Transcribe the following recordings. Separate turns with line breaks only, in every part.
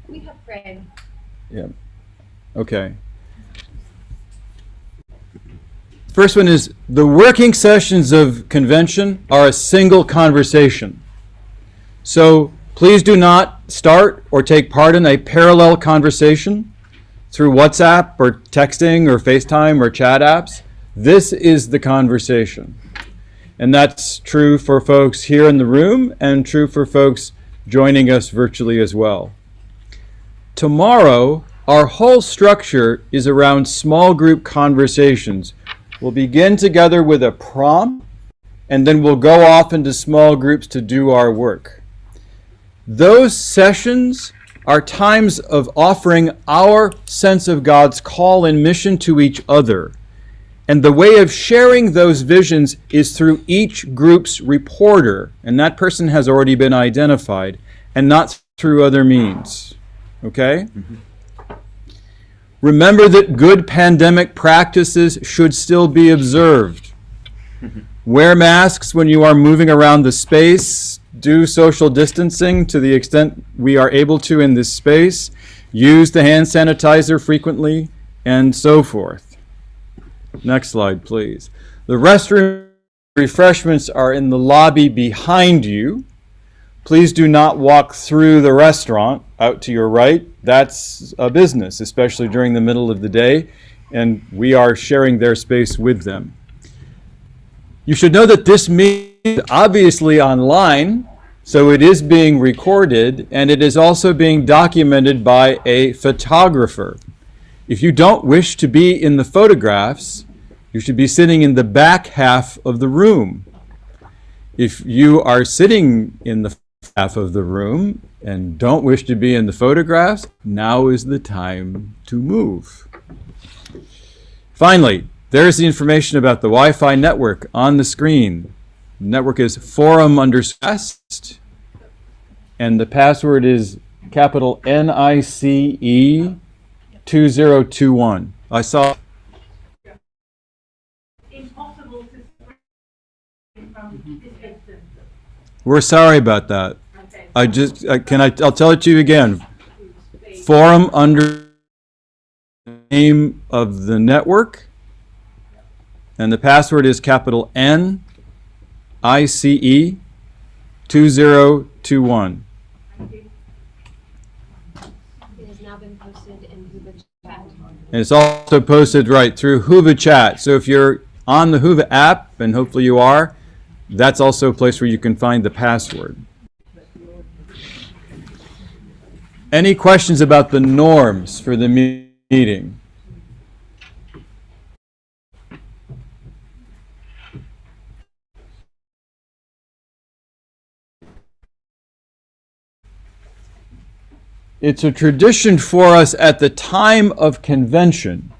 We have prayed.
Yeah. Okay. First one is, the working sessions of convention are a single conversation. So please do not start or take part in a parallel conversation through WhatsApp or texting or FaceTime or chat apps. This is the conversation. And that's true for folks here in the room and true for folks joining us virtually as well. Tomorrow, our whole structure is around small group conversations. We'll begin together with a prompt, and then we'll go off into small groups to do our work. Those sessions are times of offering our sense of God's call and mission to each other. And the way of sharing those visions is through each group's reporter, and that person has already been identified, and not through other means. Okay? Mm-hmm. Remember that good pandemic practices should still be observed. Wear masks when you are moving around the space. Do social distancing to the extent we are able to in this space. Use the hand sanitizer frequently, and so forth. Next slide, please. The restroom refreshments are in the lobby behind you. Please do not walk through the restaurant out to your right. That's a business, especially during the middle of the day, and we are sharing their space with them. You should know that this meeting is obviously online, so it is being recorded, and it is also being documented by a photographer. If you don't wish to be in the photographs, you should be sitting in the back half of the room. If you are sitting in the half of the room and don't wish to be in the photographs, now is the time to move. Finally, there's the information about the Wi-Fi network on the screen. The network is forum_west, and the password is capital NICE 2021. I saw.
Impossible to spring from this distance.
We're sorry about that.
Okay.
I'll tell it to you again. Forum under the name of the network, and the password is capital NICE 2021.
It has now been posted in Hoover Chat.
And it's also posted right through Hoover Chat. So if you're on the Hoover app, and hopefully you are, that's also a place where you can find the password. Any questions about the norms for the meeting? It's a tradition for us at the time of convention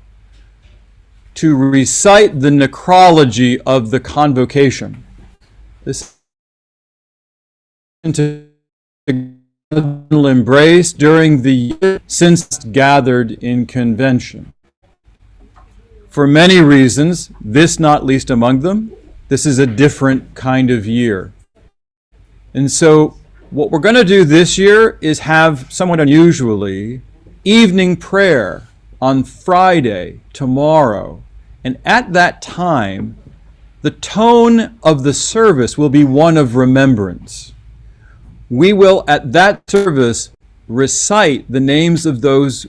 to recite the necrology of the Convocation. This is embrace during the year since gathered in convention. For many reasons, this not least among them, this is a different kind of year. And so what we're going to do this year is have, somewhat unusually, evening prayer on Friday, tomorrow. And at that time, the tone of the service will be one of remembrance. We will, at that service, recite the names of those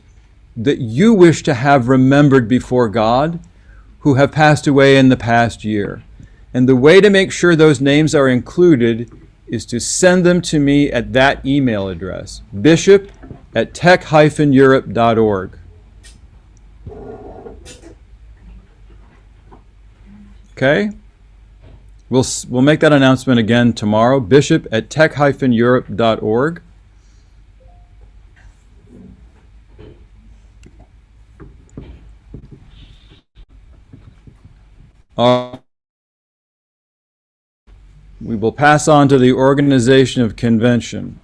that you wish to have remembered before God who have passed away in the past year. And the way to make sure those names are included is to send them to me at that email address, bishop@tech-europe.org. Okay? We'll make that announcement again tomorrow, bishop@tech-europe.org. We will pass on to the organization of convention.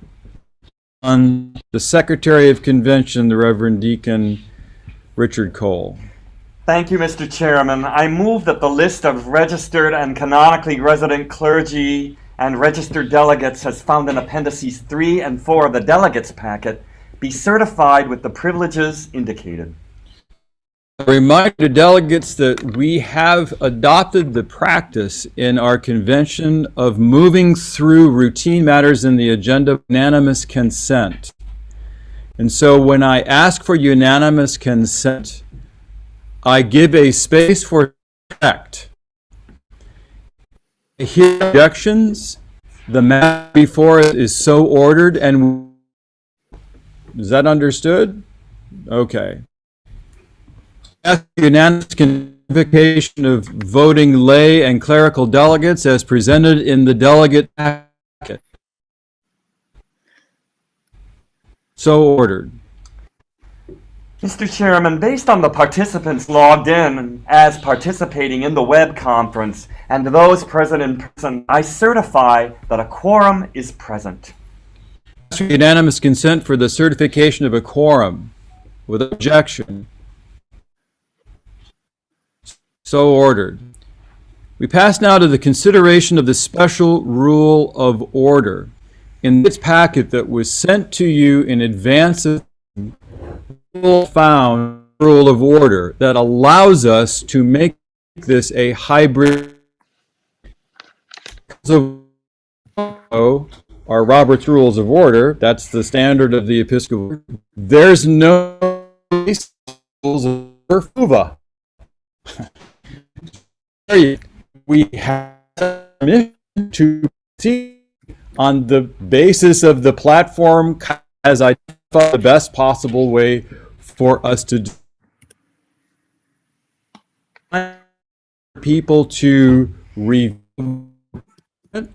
On the Secretary of Convention, the Reverend Deacon Richard Cole.
Thank you, Mr. Chairman. I move that the list of registered and canonically resident clergy and registered delegates as found in Appendices 3 and 4 of the Delegates packet be certified with the privileges indicated.
A reminder to delegates that we have adopted the practice in our convention of moving through routine matters in the agenda with unanimous consent. And so when I ask for unanimous consent, I give a space for check. I hear objections. The matter before us is so ordered, and is that understood? Okay. Ask unanimous convocation of voting lay and clerical delegates as presented in the delegate packet. So ordered.
Mr. Chairman, based on the participants logged in as participating in the web conference and those present in person, I certify that a quorum is present.
Ask for unanimous consent for the certification of a quorum with objection. So ordered. We pass now to the consideration of the special rule of order. In this packet that was sent to you in advance of found rule of order that allows us to make this a hybrid. So, our Robert's Rules of Order, that's the standard of the Episcopal. There's no rules of FUVA. We have permission to proceed on the basis of the platform as identified the best possible way for us to people to review it.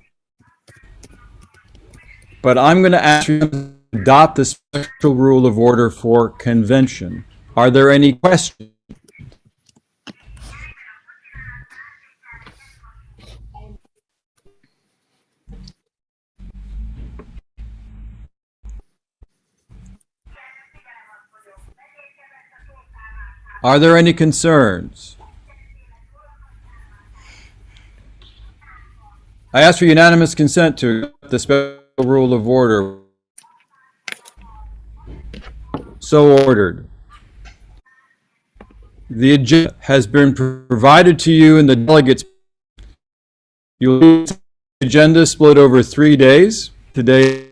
But I'm going to ask you to adopt the special rule of order for convention. Are there any questions? Are there any concerns? I ask for unanimous consent to adopt the special rule of order. So ordered. The agenda has been provided to you in the delegates. You'll see the agenda split over 3 days. Today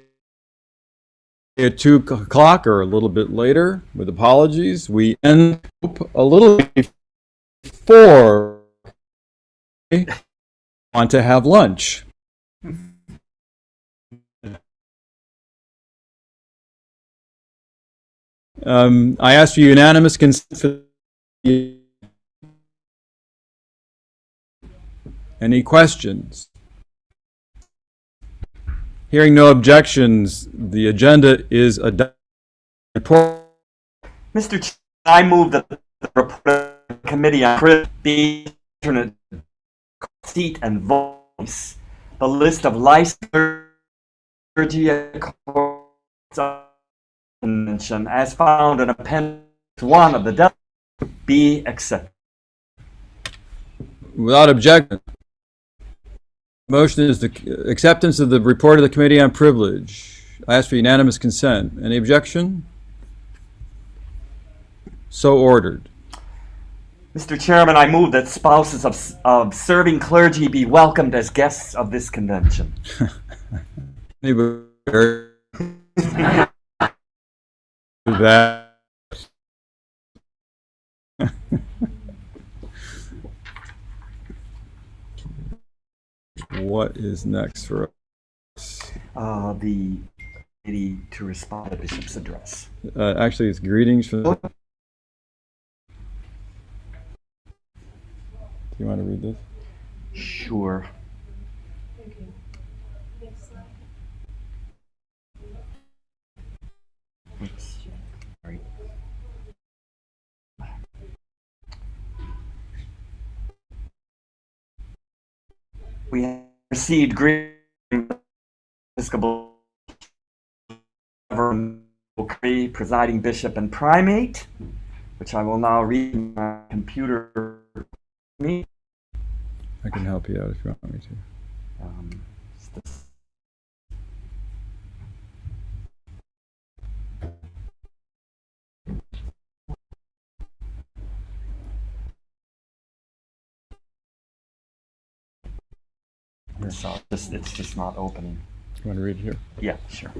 at 2 o'clock or a little bit later, with apologies. We end a little before we want to have lunch. I ask for unanimous consent for any questions? Hearing no objections, the agenda is adopted.
Mr. Chairman, I move that the report of the Committee on Privilege be alternate seat and voice. The list of licensed clergy convention as found in Appendix 1 of the delegate be accepted.
Without objection. Motion is the acceptance of the report of the Committee on Privilege. I ask for unanimous consent. Any objection? So ordered.
Mr. Chairman, I move that spouses of serving clergy be welcomed as guests of this convention.
Anybody? That. What is next for us?
The committee to respond to the bishop's address.
Actually, it's greetings from. Do you want to read this?
Sure.
Okay. Next slide.
Oops. Sorry. We have received greetings from the Episcopal Clergy, presiding bishop and primate, which I will now read on my computer.
I can help you out if you want me to.
this up. It's just not opening.
You want to read it here?
Yeah, sure.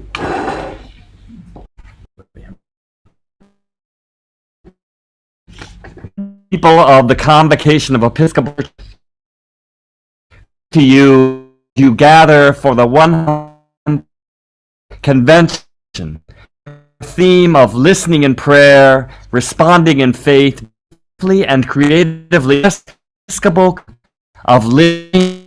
People of the Convocation of Episcopal to you gather for the 100th convention. Theme of listening in prayer, responding in faith, and creatively Episcopal of living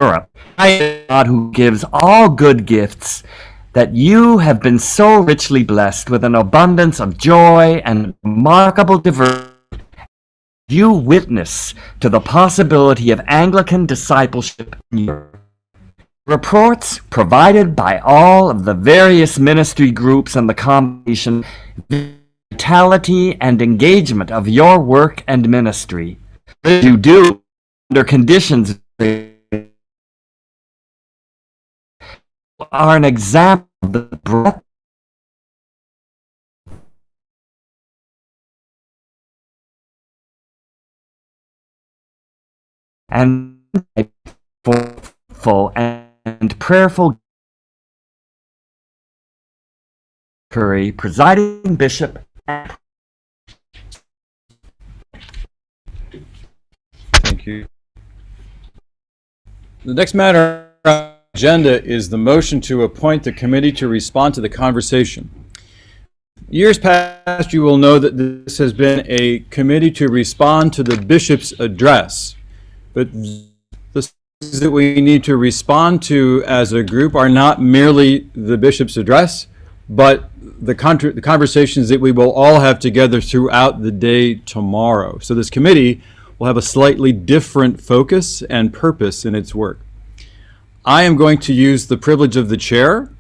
Europe. God who gives all good gifts, that you have been so richly blessed with an abundance of joy and remarkable diversity. You witness to the possibility of Anglican discipleship in Europe. Reports provided by all of the various ministry groups and the Convocation, vitality and engagement of your work and ministry. You do under conditions are an example of the breadth and full and prayerful Curry, presiding bishop.
Thank you. The next matter on the agenda is the motion to appoint the committee to respond to the conversation. Years past, you will know that this has been a committee to respond to the bishop's address. But the things that we need to respond to as a group are not merely the bishop's address, but the conversations that we will all have together throughout the day tomorrow. So this committee will have a slightly different focus and purpose in its work. I am going to use the privilege of the chair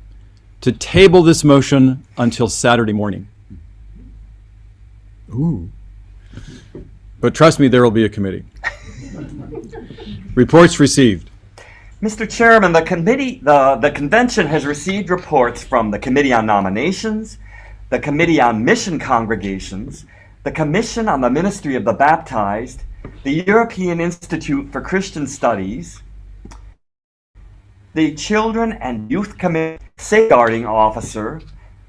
to table this motion until Saturday morning. Ooh. But trust me, there will be a committee. Reports received.
Mr. Chairman, the convention has received reports from the Committee on Nominations, the Committee on Mission Congregations, the Commission on the Ministry of the Baptized, the European Institute for Christian Studies, the Children and Youth Committee Safeguarding Officer,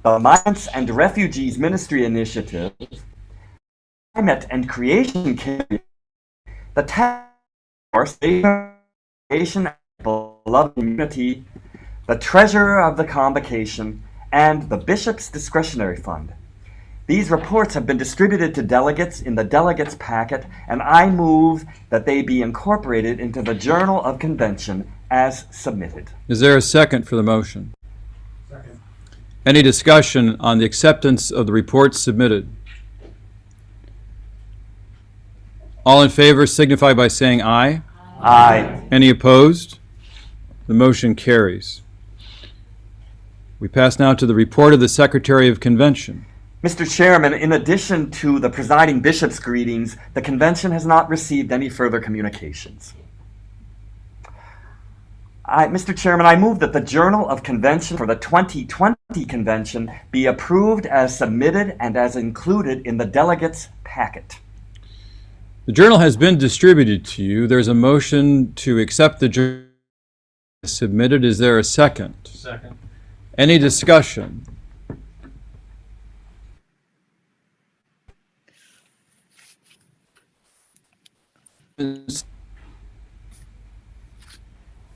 the Migrants and Refugees Ministry Initiative, Climate and Creation Committee, the Task Force, Creation and Beloved Community, the Treasurer of the Convocation, and the Bishop's Discretionary Fund. These reports have been distributed to delegates in the delegates packet, and I move that they be incorporated into the Journal of Convention as submitted.
Is there a second for the motion?
Second.
Any discussion on the acceptance of the reports submitted? All in favor signify by saying aye.
Aye.
Any opposed? The motion carries. We pass now to the report of the Secretary of Convention.
Mr. Chairman, in addition to the presiding bishop's greetings, the convention has not received any further communications. Mr. Chairman, I move that the Journal of Convention for the 2020 convention be approved as submitted and as included in the delegates packet.
The journal has been distributed to you. There's a motion to accept the journal submitted. Is there a second?
Second.
Any discussion?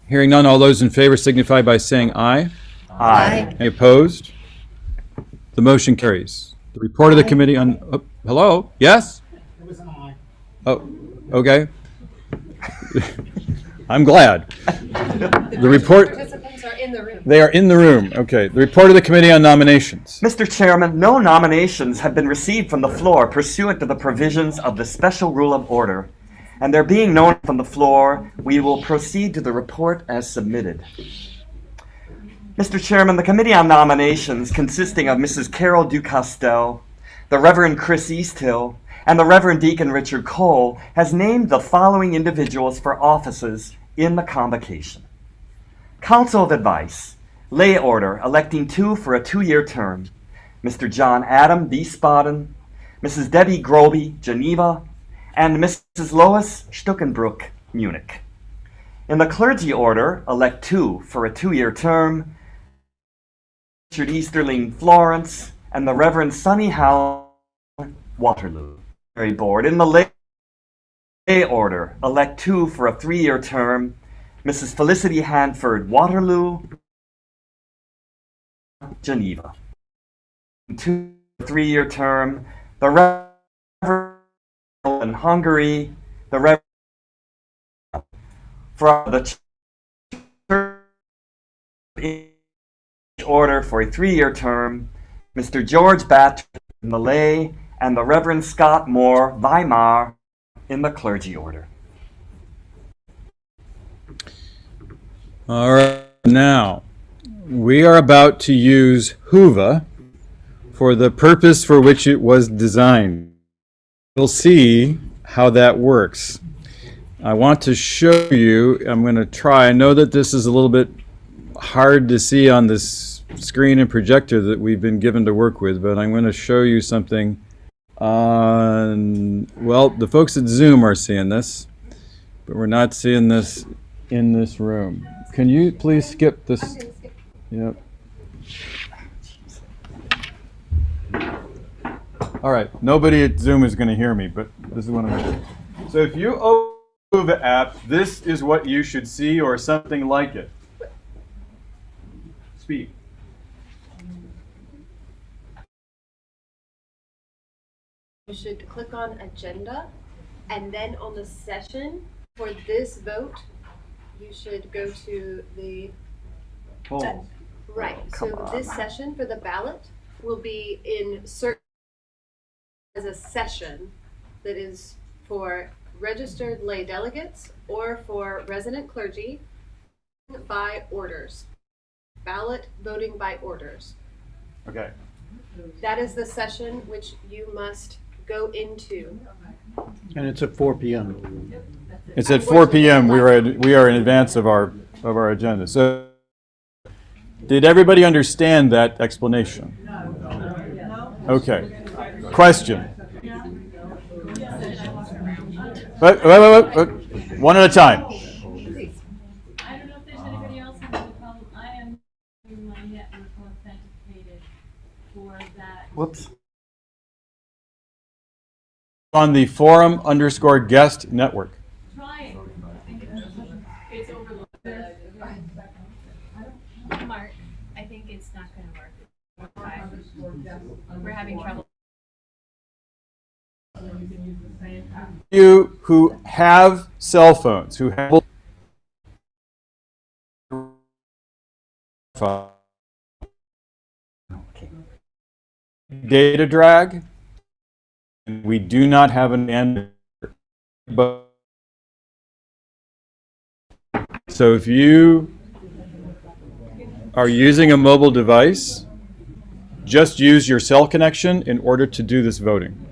Hearing none, all those in favor signify by saying aye.
Aye.
Any opposed? The motion carries. The report of the committee on... Oh, hello? Yes?
It was an aye.
Oh, okay. I'm glad. The report...
Participants are in the room.
They are in the room. Okay. The report of the Committee on Nominations.
Mr. Chairman, no nominations have been received from the floor pursuant to the provisions of the Special Rule of Order, and there being no from the floor, we will proceed to the report as submitted. Mr. Chairman, the Committee on Nominations, consisting of Mrs. Carol Ducastel, the Reverend Chris Easthill, and the Reverend Deacon Richard Cole, has named the following individuals for offices in the Convocation. Council of Advice, Lay Order, electing two for a 2-year term, Mr. John Adam D. Spadden, Mrs. Debbie Groby, Geneva, and Mrs. Lois Stuckenbrook, Munich. In the clergy order, elect 2 for a 2-year term, Richard Easterling, Florence, and the Reverend Sonny Howell, Waterloo. Board. In the lay order, elect 2 for a 3-year term, Mrs. Felicity Hanford, Waterloo, Geneva. 2 3-year term, the Reverend in Hungary, the Reverend from the church order for a 3-year term, Mr. George Batt in the lay, and the Reverend Scott Moore, Weimar, in the clergy order.
All right, now we are about to use Huva for the purpose for which it was designed. We'll see how that works. I want to show you, I'm going to try, I know that this is a little bit hard to see on this screen and projector that we've been given to work with, but I'm going to show you something on, well, the folks at Zoom are seeing this, but we're not seeing this in this room. Can you please skip this? Yep. All right, nobody at Zoom is going to hear me, but this is what I'm going to do. So if you open the app, this is what you should see, or something like it. Speak.
You should click on agenda, and then on the session for this vote, you should go to the right. So this session for the ballot will be in certain as a session that is for registered lay delegates or for resident clergy by orders. Ballot voting by orders.
Okay.
That is the session which you must go into.
And it's at 4 p.m.
It's at 4 p.m. We are in advance of our agenda. So, did everybody understand that explanation? Okay. Question. Wait. One at a time.
I don't know if there's anybody else who has a problem. I am doing my network authenticated for that.
Whoops.
On the forum_guest network.
Trying. It's overloaded.
Mark, I think it's not going to work. We're having trouble.
You who have cell phones, who have data drag, we do not have an end. But so if you are using a mobile device, just use your cell connection in order to do this voting.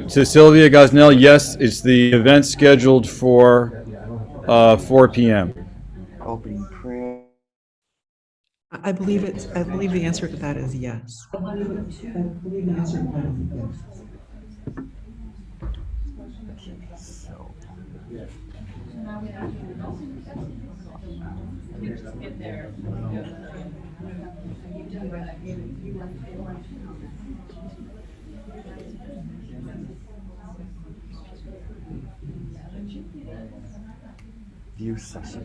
To Sylvia Gosnell, yes, it's the event scheduled for 4 p.m.
Opening prayer.
I believe the answer to that is yes.
View session.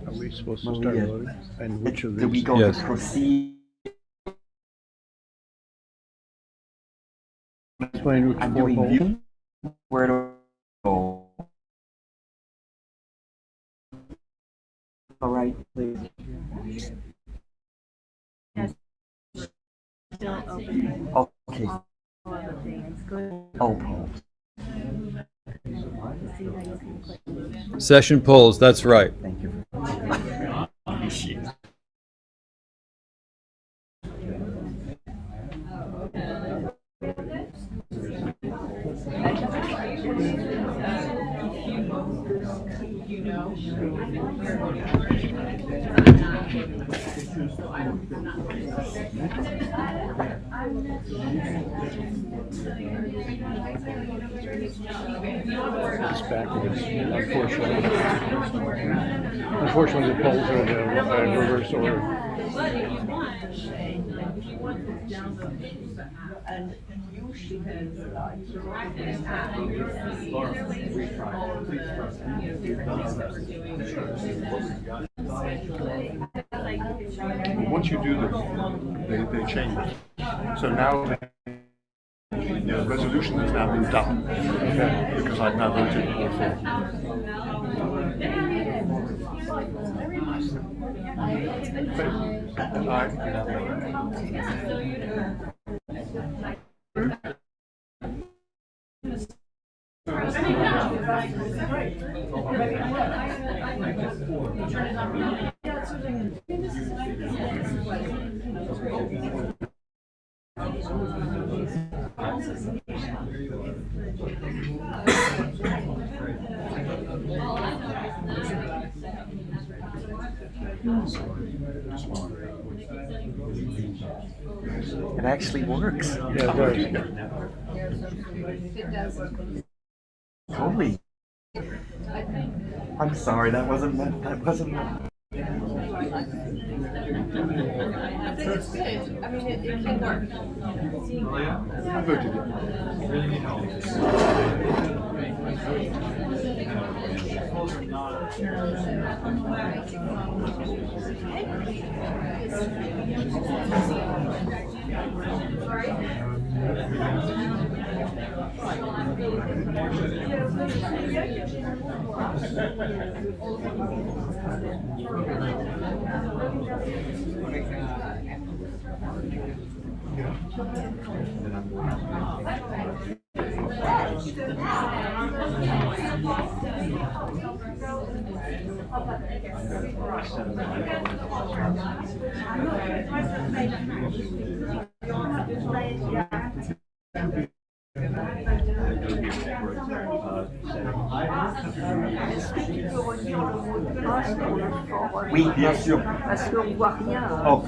Are we supposed to start voting? And which of these?
Do we go
Yes.
to proceed?
Explain which
I'm
four
doing
polls.
view. Where do I go? All right, please. Okay. Oh, polls.
Session polls, that's right.
Thank you.
It's backwards, unfortunately. Unfortunately, the polls are in reverse order.
But if you want this download, and
Once you do this, they change. So now the resolution has now moved up because I've now voted all
It actually works.
Yeah, it does.
It does.
Totally. I'm sorry, that wasn't meant. That wasn't meant.
I think it's good. I mean, it can work.
I voted
Oui, bien sûr.
Parce qu'on voit rien.
Oh.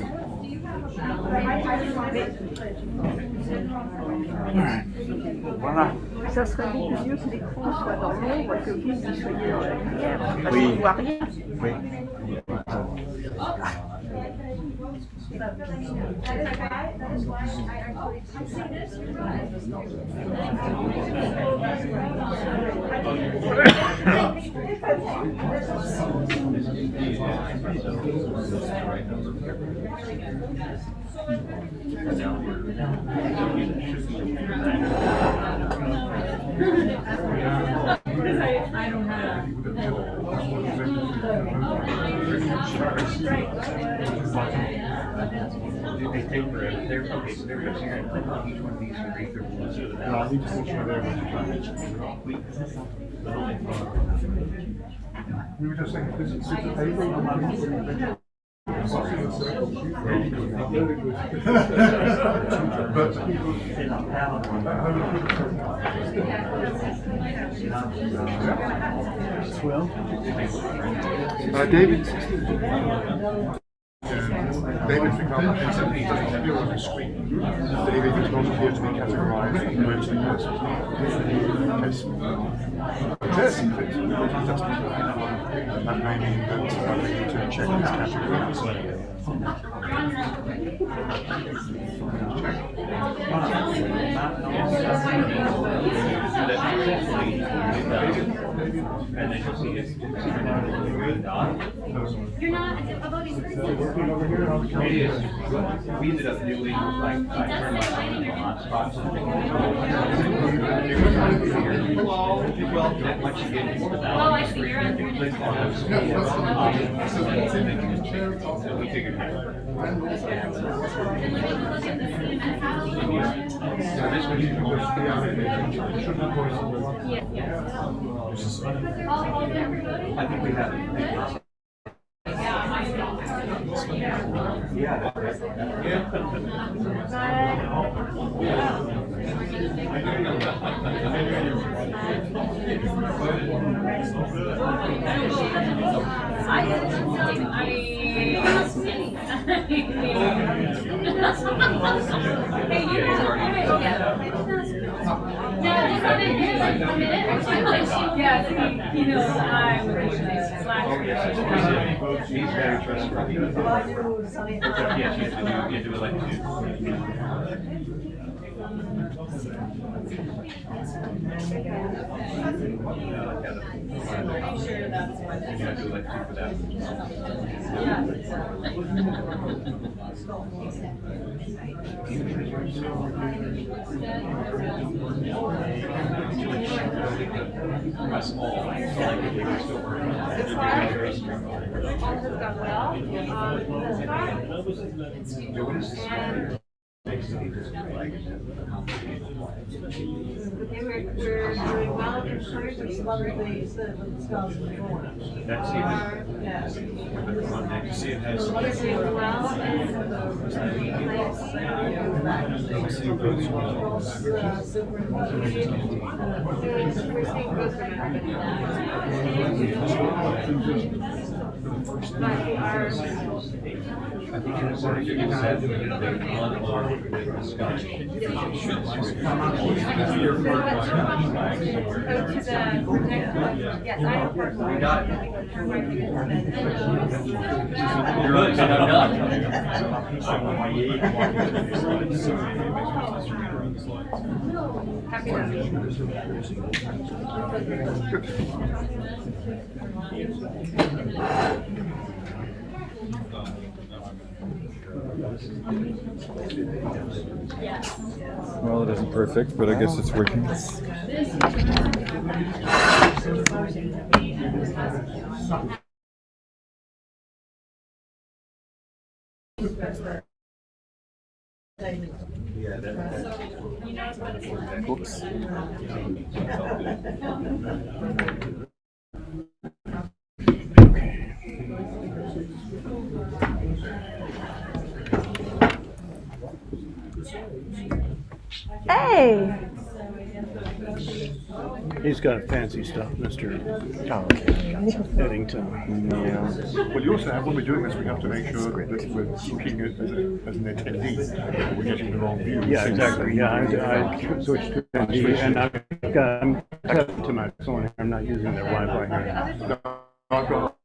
Voilà.
Ça serait beaucoup mieux que l'écran soit dans l'ombre et que vous soyez dans la lumière. Parce
Oui.
qu'on voit rien.
Oui.
We were just saying, this is the paper. David, David, for example, he said he doesn't appear on the screen. David does not appear to be categorized as emergency person. Yes, he fits. That may mean that we need to check his category.
You're not a voting person.
We ended up doing like I turned my phone into hotspots. Well, once you get into the
Oh, I see. You're on your
so we figured
And look at the CMS
so this one you can
Yes, yes. All everybody?
I think we have it.
Yeah.
We're doing well in terms of some of the stuff. We're doing well
Well, it isn't perfect, but I guess it's working. Oops.
Hey!
He's got fancy stuff, Mr. Eddington.
Yeah.
Well, you also have, when we're doing this, we have to make sure that we're looking at as an attendee, we're getting the wrong view.
Yeah, exactly. Yeah, I switched to NG, and I'm cut to my phone here. I'm not using their Wi-Fi here.
I've got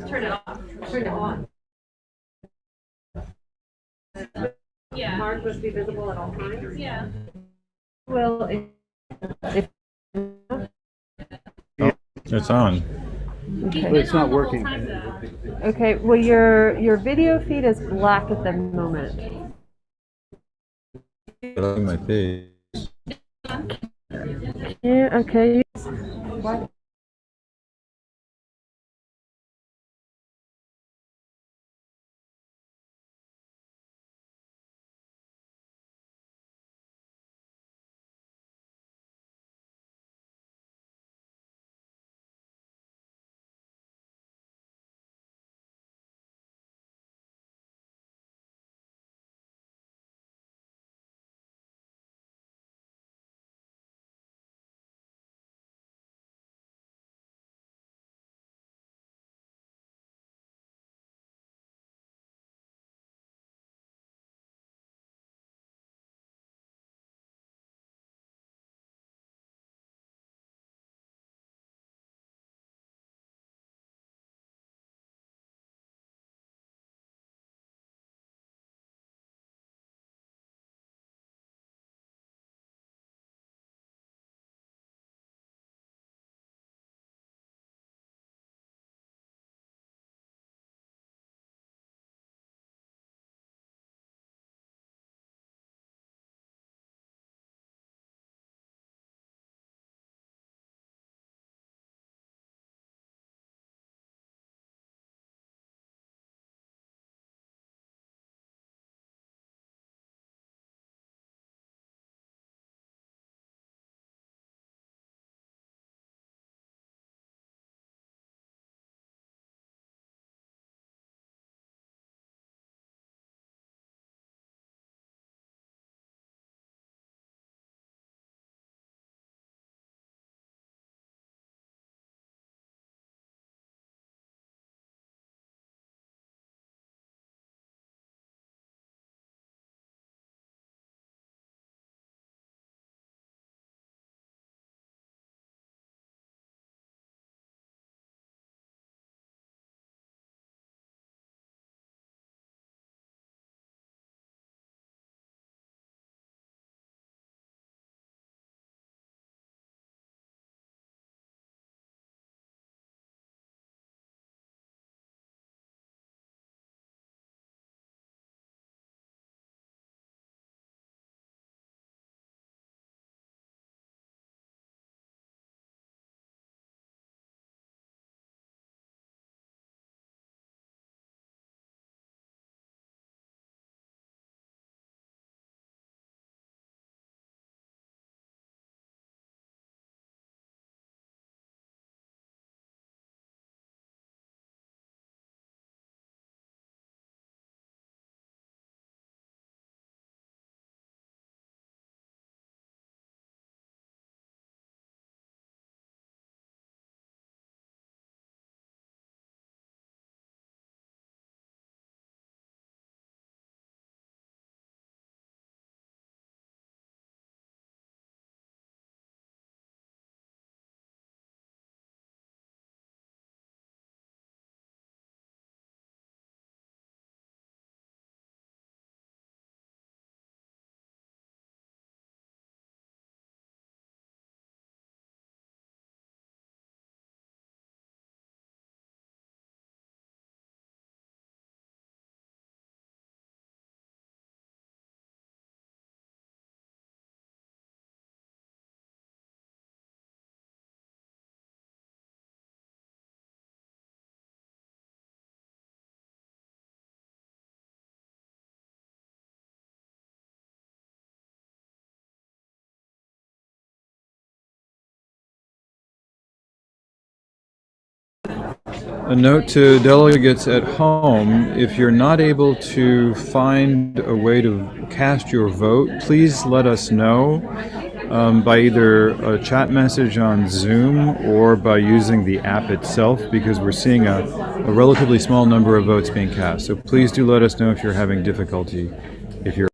Turn it off. Turn it on.
Yeah.
Mark must be visible at all times.
Yeah.
Well, if
It's on.
But it's not working.
okay, well your video feed is black at the moment.
My face.
Yeah, okay.
A note to delegates at home, if you're not able to find a way to cast your vote, please let us know by either a chat message on Zoom or by using the app itself, because we're seeing a relatively small number of votes being cast. So please do let us know if you're having difficulty. If you're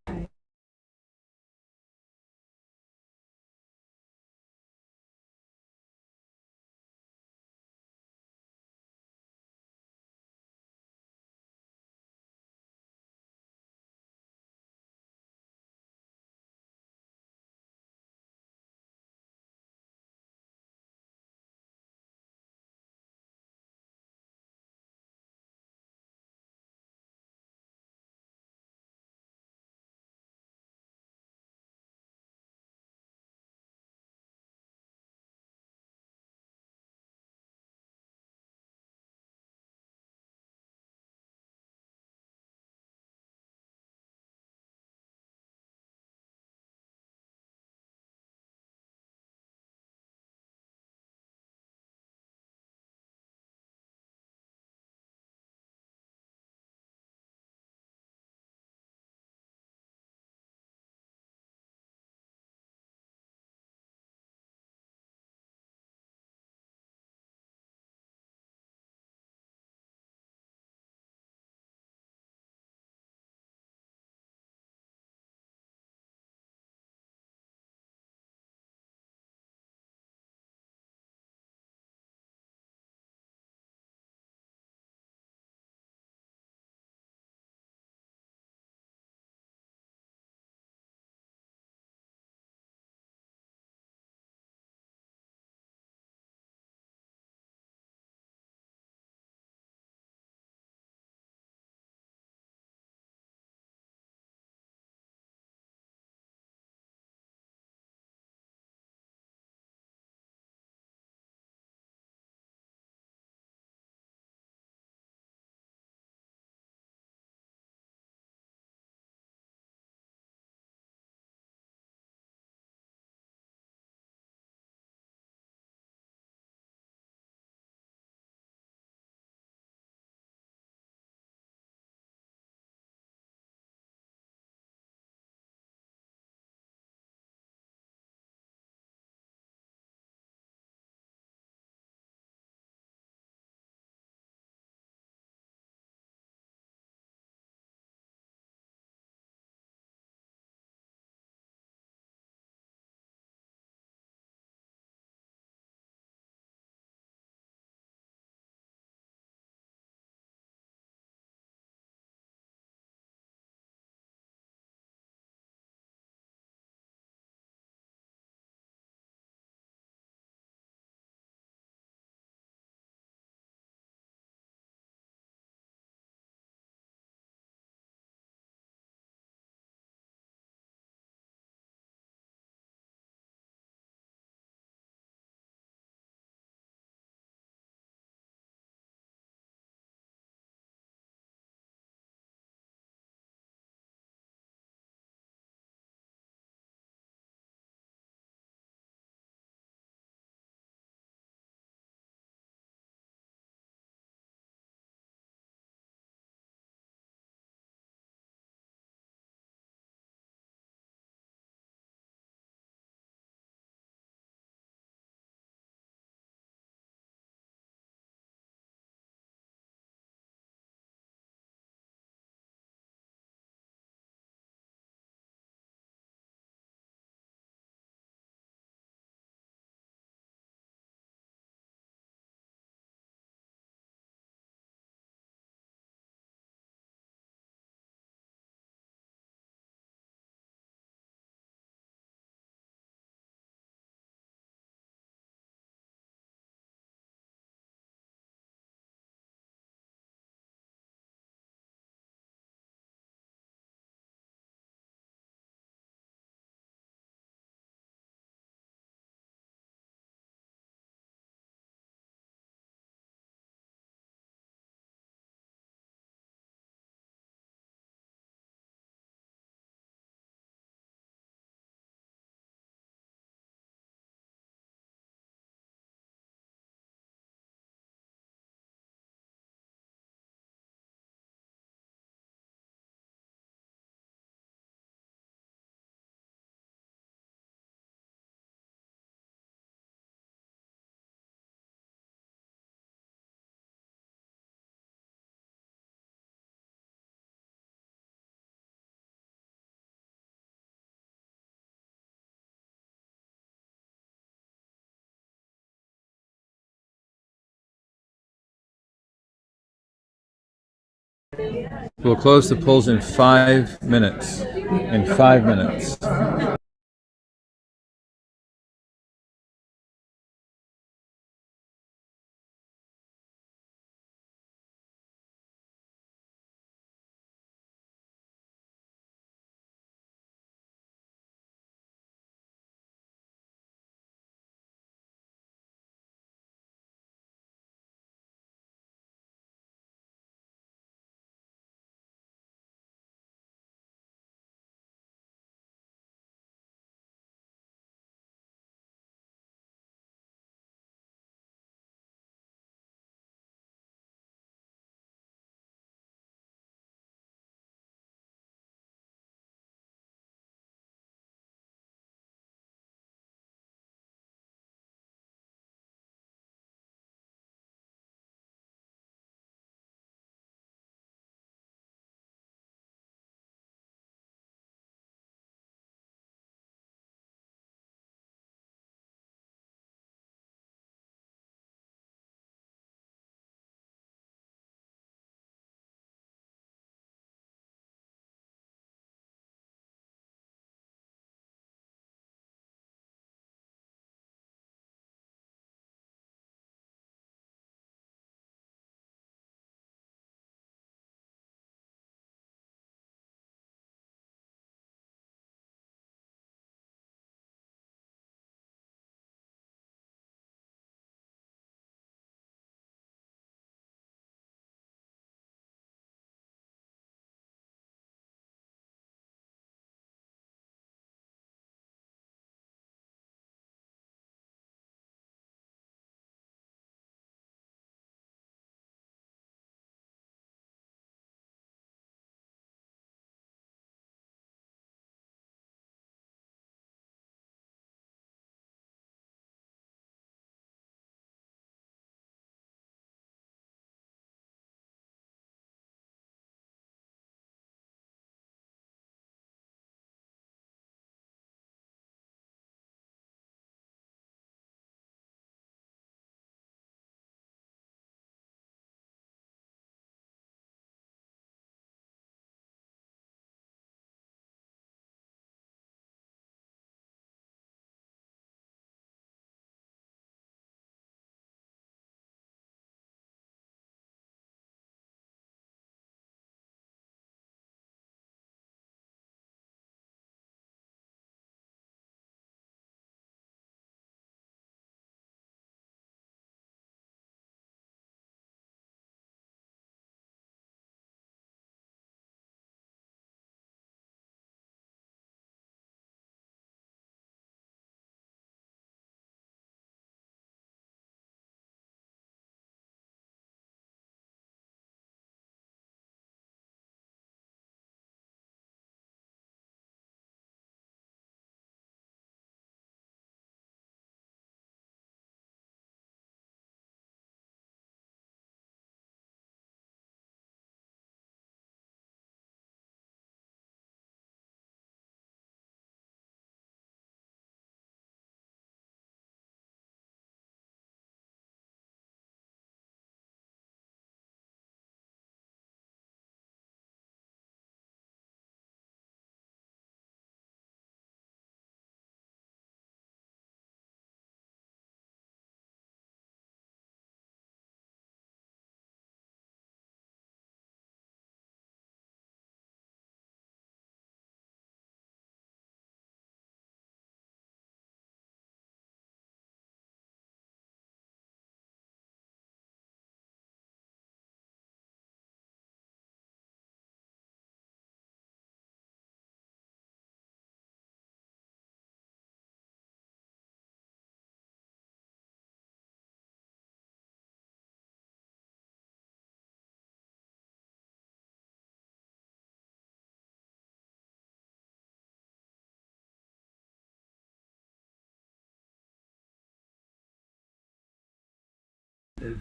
We'll close the polls in 5 minutes. In 5 minutes.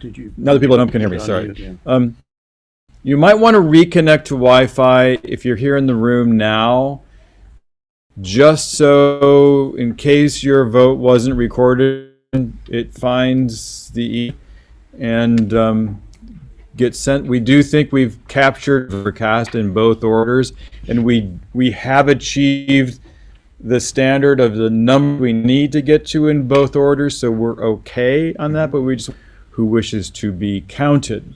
Did you?
Now the people at home can hear me, sorry.
Yeah.
You might want to reconnect to Wi-Fi if you're here in the room now, just so in case your vote wasn't recorded, it finds the and get sent. We do think we've captured or cast in both orders, and we have achieved the standard of the number we need to get to in both orders, so we're okay on that, but we just who wishes to be counted.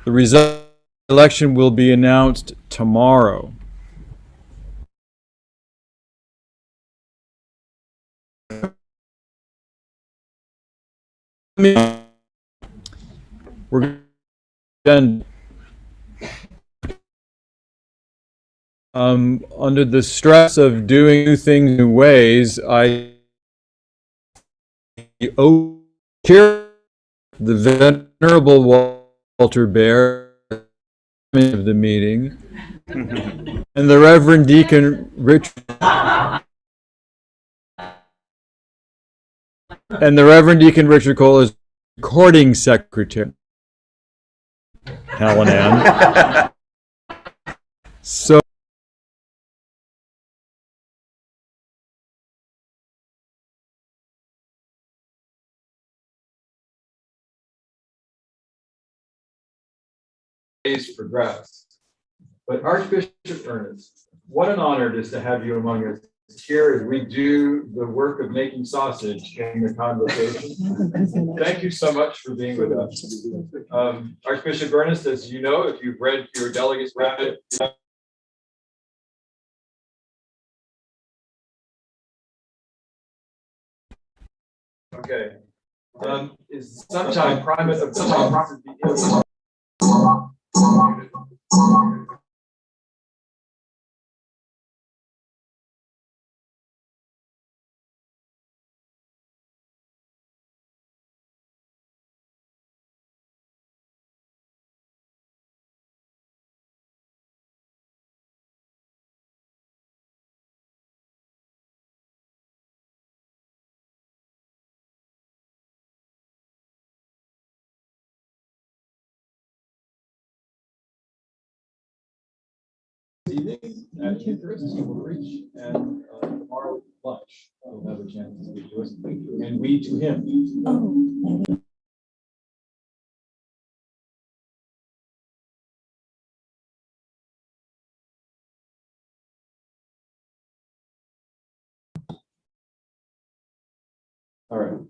The result of the election will be announced tomorrow. We're going under the stress of doing new things new ways, I owe the venerable Walter Bear of the meeting, and the Reverend Deacon Richard, Cole is recording secretary. Helen Ann. So days progress. But Archbishop Ernest, what an honor it is to have you among us here as we do the work of making sausage in the Convocation. Thank you so much for being with us. Archbishop Ernest, as you know, if you've read your delegates read it, okay. Is sometime private of sometime property. Evening at Eucharist, he will preach, and tomorrow lunch we'll have a chance to speak to us, and we to him. Oh. All right.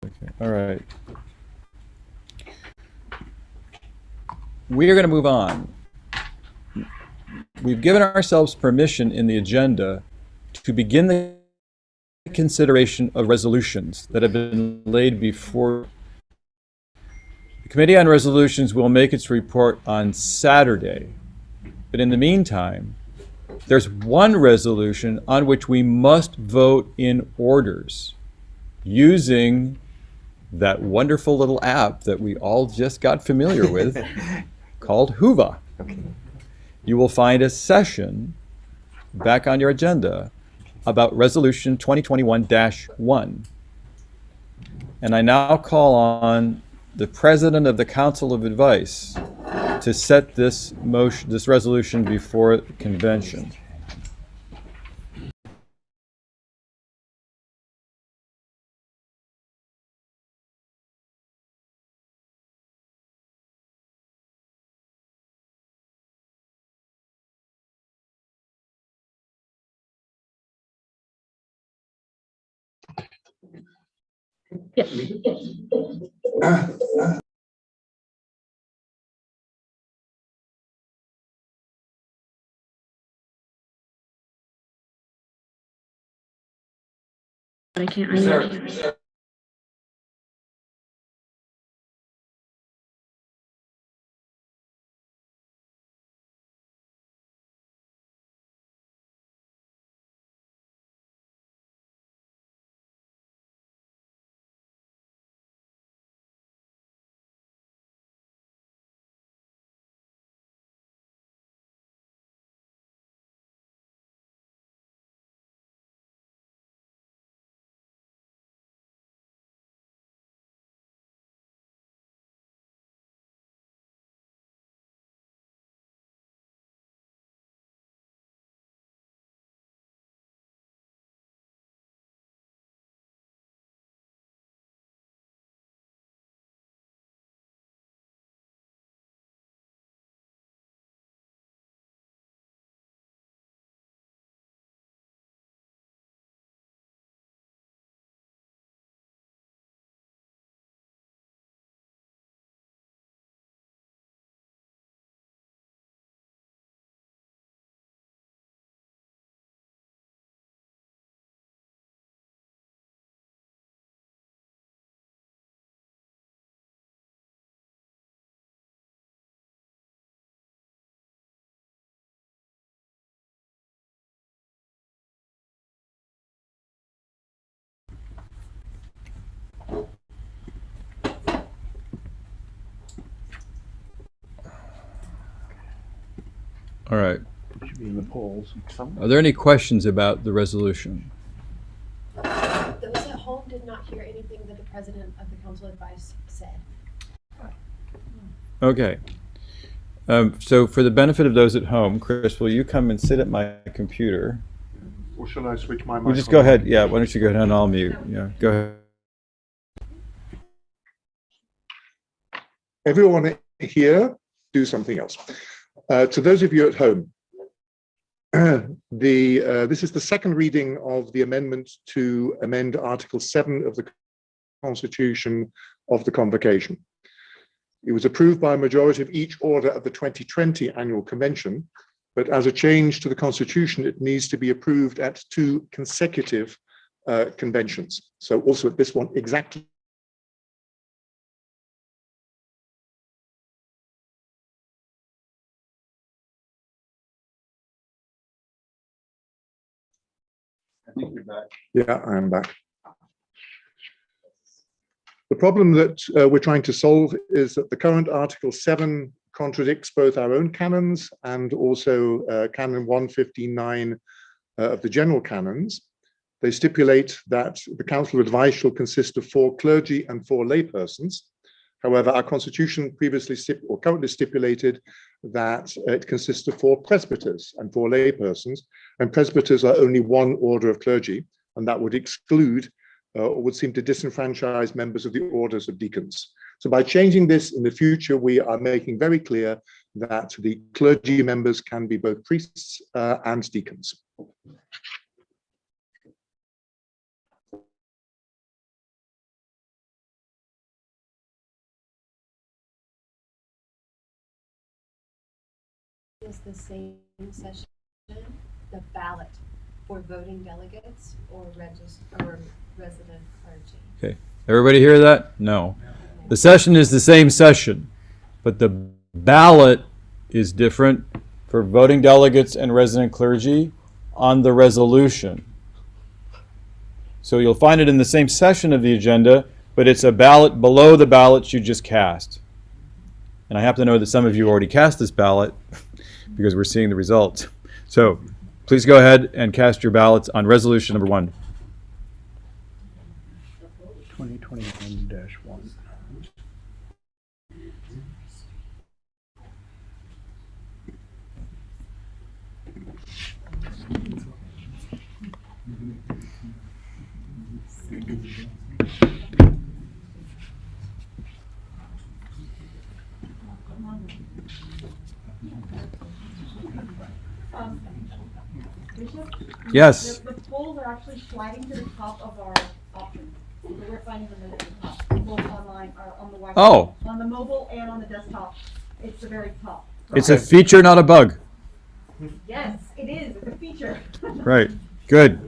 Okay. All right. We are going to move on. We've given ourselves permission in the agenda to begin the consideration of resolutions that have been laid before. The Committee on Resolutions will make its report on Saturday. But in the meantime, there's one resolution on which we must vote in orders using that wonderful little app that we all just got familiar with called Whova.
Okay.
You will find a session back on your agenda about Resolution 2021-1. And I now call on the President of the Council of Advice to set this resolution before the convention.
I can't.
All right.
It should be in the polls.
Are there any questions about the resolution?
Those at home did not hear anything that the president of the council advice said.
Okay. So for the benefit of those at home, Chris, will you come and sit at my computer?
Or shall I switch my
Well,
microphone?
just go ahead. Yeah, why don't you go ahead and I'll mute. Yeah, go ahead.
Everyone here, do something else. To those of you at home, this is the second reading of the amendment to amend Article 7 of the Constitution of the Convocation. It was approved by a majority of each order at the 2020 annual convention, but as a change to the Constitution, it needs to be approved at 2 consecutive conventions. So also at this one, exactly. I think you're back. Yeah, I am back. The problem that we're trying to solve is that the current Article 7 contradicts both our own canons and also Canon 159 of the general canons. They stipulate that the council of advice shall consist of 4 clergy and 4 laypersons. However, our constitution previously or currently stipulated that it consists of 4 presbyters and 4 laypersons, and presbyters are only one order of clergy, and that would exclude or would seem to disenfranchise members of the orders of deacons. So by changing this in the future, we are making very clear that the clergy members can be both priests and deacons.
Is the same session the ballot for voting delegates or resident clergy?
Okay. Everybody hear that? No. The session is the same session, but the ballot is different for voting delegates and resident clergy on the resolution. So you'll find it in the same session of the agenda, but it's a ballot below the ballots you just cast. And I happen to know that some of you already cast this ballot because we're seeing the results. So please go ahead and cast your ballots on resolution number 1.
2021-1.
Bishop?
Yes.
The polls are actually sliding to the top of our options. So we're finding them at the top, both online or on the Wi-Fi.
Oh.
On the mobile and on the desktop. It's the very top.
It's a feature, not a bug.
Yes, it is. It's a feature.
Right. Good.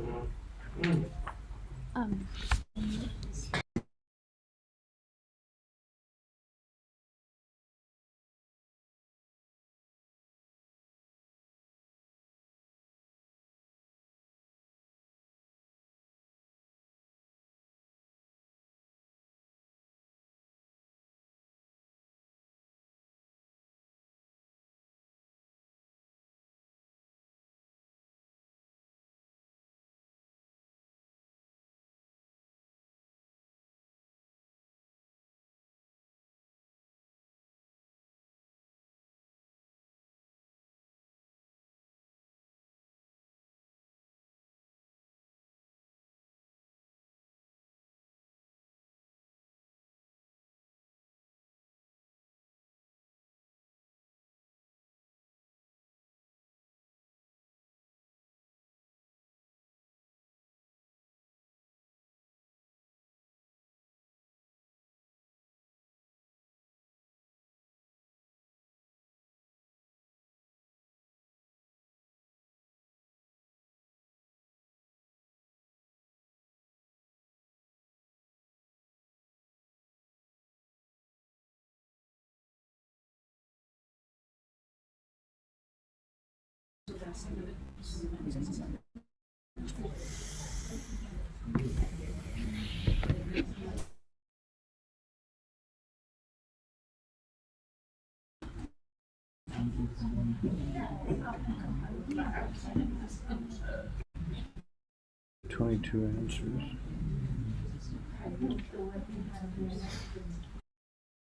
22 answers.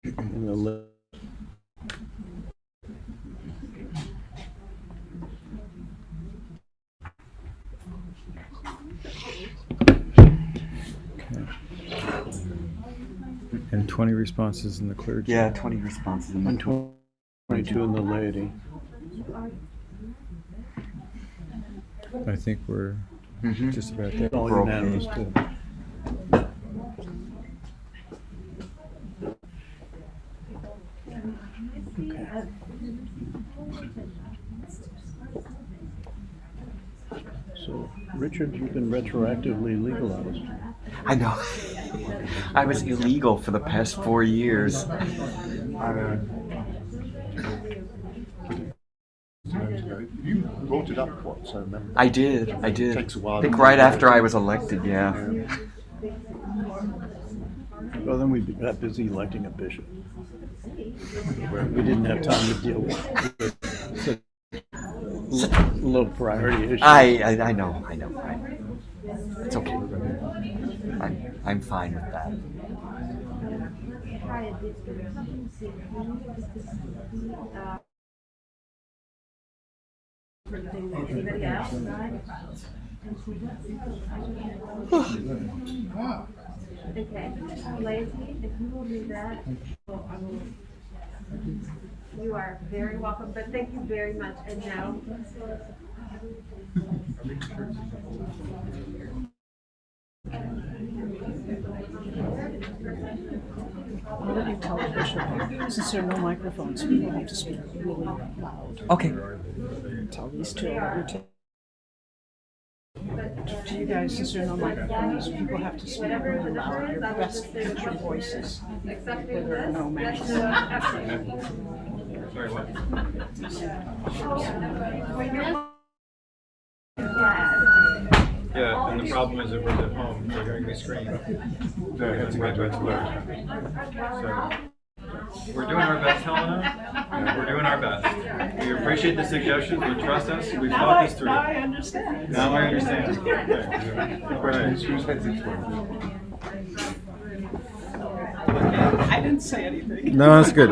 In the list.
And 20 responses in the clergy.
Yeah, 20 responses in the
And 22 in the laity.
I think we're just about there.
All
We're
unanimous
okay.
too. Okay. So, Richard, you've been retroactively legalized.
I know. I was illegal for the past 4 years.
You brought it up once, I remember.
I did.
Takes a while.
I think right after I was elected, yeah.
Well, then we got busy electing a bishop. We didn't have time to deal with low priority issues.
I know. It's okay. I'm fine with that.
Anybody else? Okay, Lazy, if you will do that, I will. You are very welcome, but thank you very much, and now.
I'll let you tell the bishop, since there are no microphones, people have to speak really loud.
Okay.
Tell these two, to you guys, since there are no microphones, people have to speak really loud. Your best pitch your voices, where there are no microphones.
Sorry, what? Yeah, and the problem is if we're at home, they're hearing me scream. That's a good So, we're doing our best, Helena. We're doing our best. We appreciate the suggestions, but trust us, we've thought this through.
Now I understand.
Now I understand. Okay.
Question is, whose head's exploding?
I didn't say anything.
No, that's good.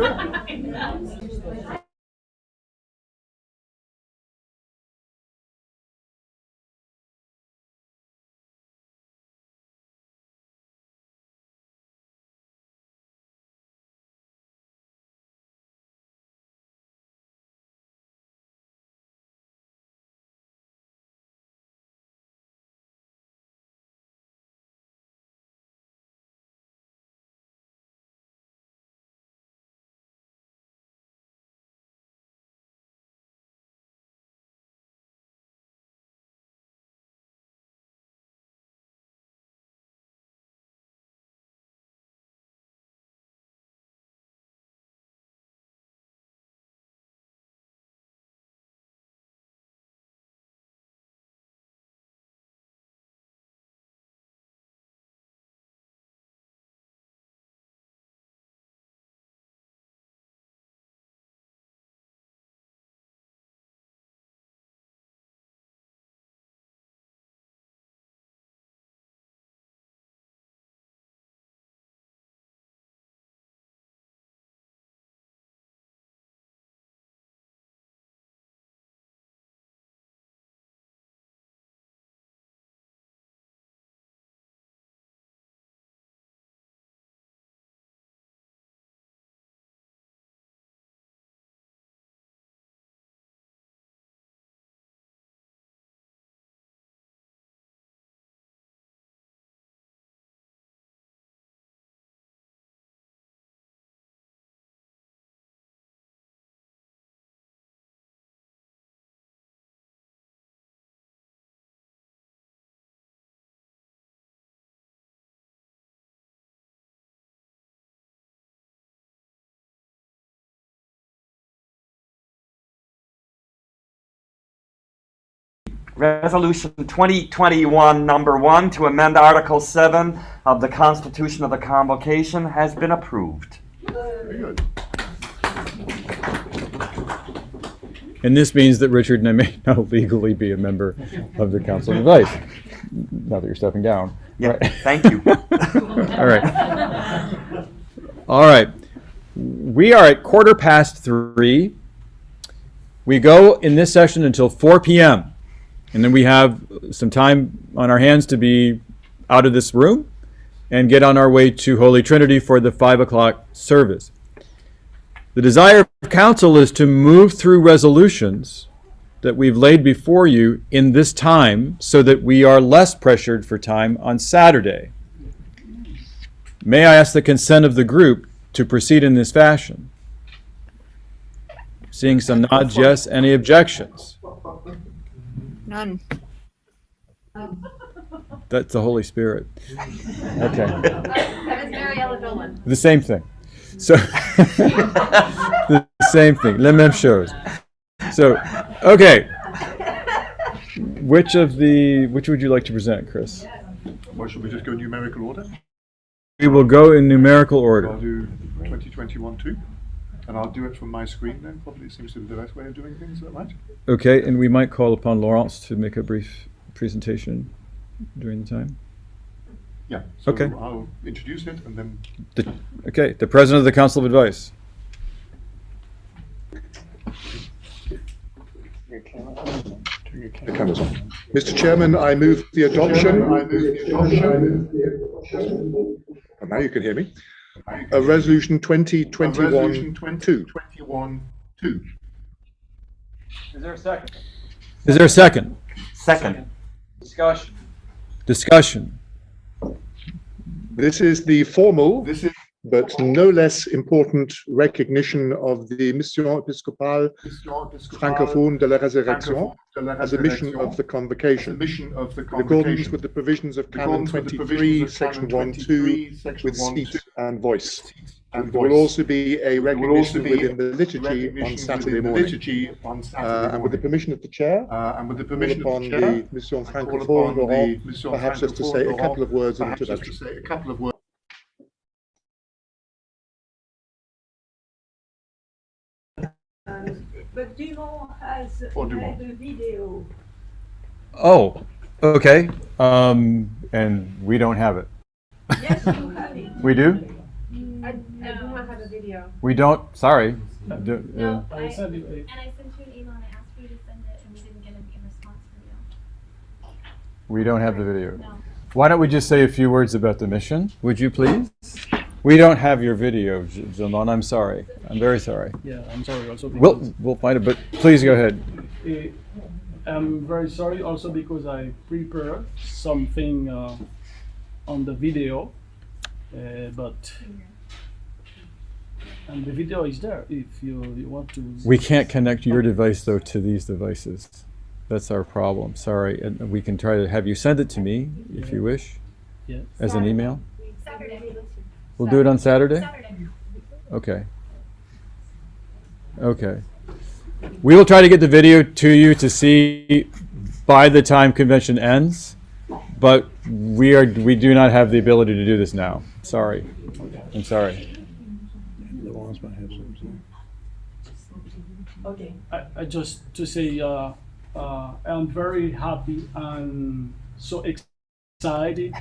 Resolution 2021 number 1 to amend Article 7 of the Constitution of the Convocation has been approved.
Very good.
And this means that Richard and I may not legally be a member of the Council of Advice. Now that you're stepping down.
Yeah,
Right.
thank you.
All right. All right. We are at 3:15. We go in this session until 4 p.m. And then we have some time on our hands to be out of this room and get on our way to Holy Trinity for the 5 o'clock service. The desire of council is to move through resolutions that we've laid before you in this time so that we are less pressured for time on Saturday. May I ask the consent of the group to proceed in this fashion? Seeing some nods, yes. Any objections?
None.
That's the Holy Spirit. Okay.
That is Mariella Dolan.
The same thing. So, the same thing. Les mêmes choses. So, okay. Which would you like to present, Chris?
Well, should we just go numerical order?
We will go in numerical order.
I'll do 2021-2, and I'll do it from my screen then. Probably seems to be the best way of doing things, is that right?
Okay, and we might call upon Laurence to make a brief presentation during the time.
Yeah, so
Okay.
I'll introduce it and then...
The President of the Council of Advice.
The camera's on. Mr. Chairman, I move the adoption. And now you can hear me. Resolution 2021-2.
Is there a second? Is there a second?
Second.
Discussion.
This is the formal, but no less important recognition of the Mission Episcopale Francophone de la Résurrection as a mission of the Convocation, in accordance with the provisions of Canon 23, Section 1-2, with seat and voice. And there will also be a recognition within the liturgy on Saturday morning. And with the permission of the chair, upon the Mission Francophone, Laurent, perhaps just to say a couple of words in introduction.
But Dumont has made a video.
Oh, okay. And we don't have it.
Yes, you have it.
We do?
I do not have a video.
We don't. Sorry.
No, and I sent you an email and I asked for you to send it and we didn't get a response from you.
We don't have the video.
No.
Why don't we just say a few words about the mission? Would you please? We don't have your video, Zilman. I'm sorry. I'm very sorry.
Yeah, I'm sorry also because
We'll find it, but please go ahead.
I'm very sorry also because I prepared something on the video, but and the video is there if you want to.
We can't connect your device though to these devices. That's our problem. Sorry, and we can try to have you send it to me if you wish,
Yeah.
as an email.
Saturday.
We'll do it on Saturday.
Saturday.
Okay. Okay. We will try to get the video to you to see by the time convention ends, but we do not have the ability to do this now. Sorry. I'm sorry.
Laurence might have something.
Okay.
I just to say I'm very happy and so excited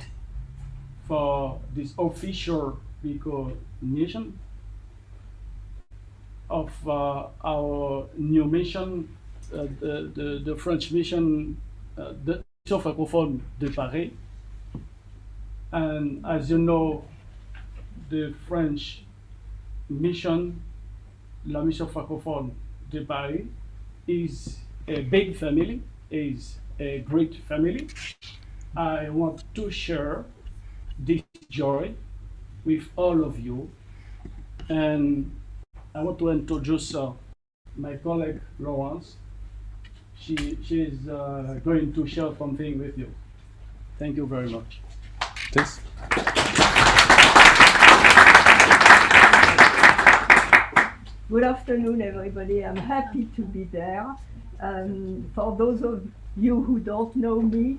for this official recognition of our new mission, the French mission, the Mission Francophone de Paris. And as you know, the French mission, La Mission Francophone de Paris, is a big family, is a great family. I want to share this joy with all of you, and I want to introduce my colleague Laurence. She is going to share something with you. Thank you very much.
Please.
Good afternoon, everybody. I'm happy to be there. For those of you who don't know me,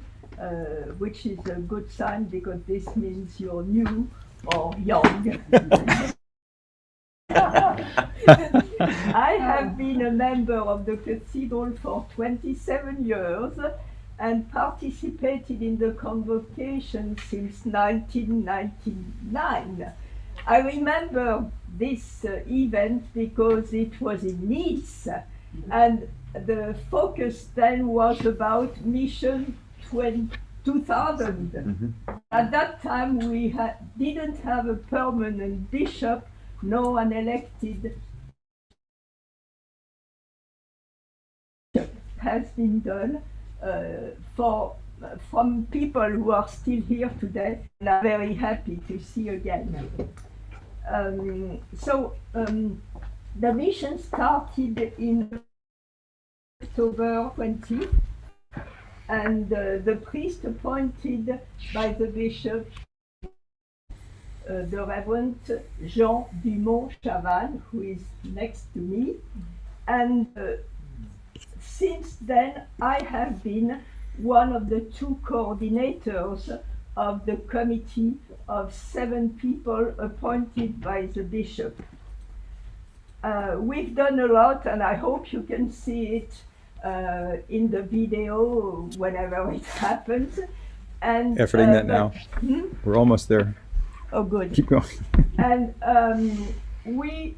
which is a good sign because this means you're new or young. I have been a member of the cathedral for 27 years and participated in the Convocation since 1999. I remember this event because it was in Nice, and the focus then was about Mission 2000. At that time we didn't have a permanent bishop nor an elected has been done from people who are still here today, and I'm very happy to see again. The mission started in October 20, and the priest appointed by the bishop, the Reverend Jean Dumont Chavannes, who is next to me, and since then I have been one of the two coordinators of the committee of 7 people appointed by the bishop. We've done a lot, and I hope you can see it in the video whenever it happens. And
Efforting that now. We're almost there.
Oh, good.
Keep going.
And we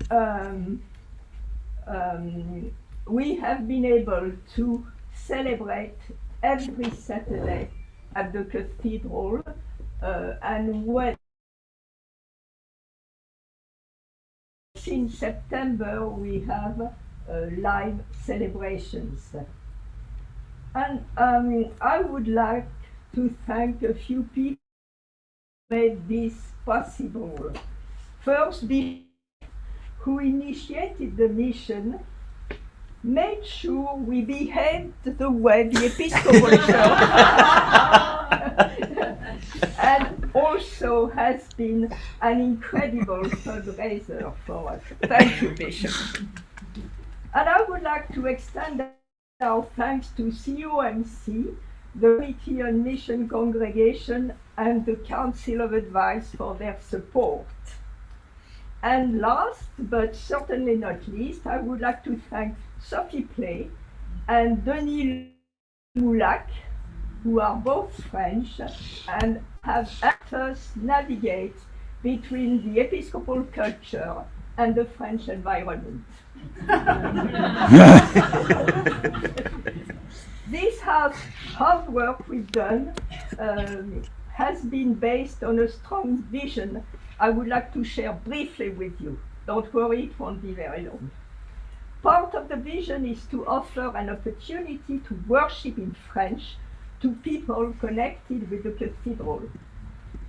have been able to celebrate every Saturday at the cathedral, and when in September we have live celebrations. And I would like to thank a few people who made this possible. First, who initiated the mission, made sure we behaved the way the Episcopal Church and also has been an incredible fundraiser for us. Thank you, Bishop. And I would like to extend our thanks to COMC, the Committee on Mission Congregation, and the Council of Advice for their support. And last, but certainly not least, I would like to thank Sophie Play and Denis Moulac, who are both French and have helped us navigate between the Episcopal culture and the French environment. This hard work we've done has been based on a strong vision I would like to share briefly with you. Don't worry, it won't be very long. Part of the vision is to offer an opportunity to worship in French to people connected with the cathedral.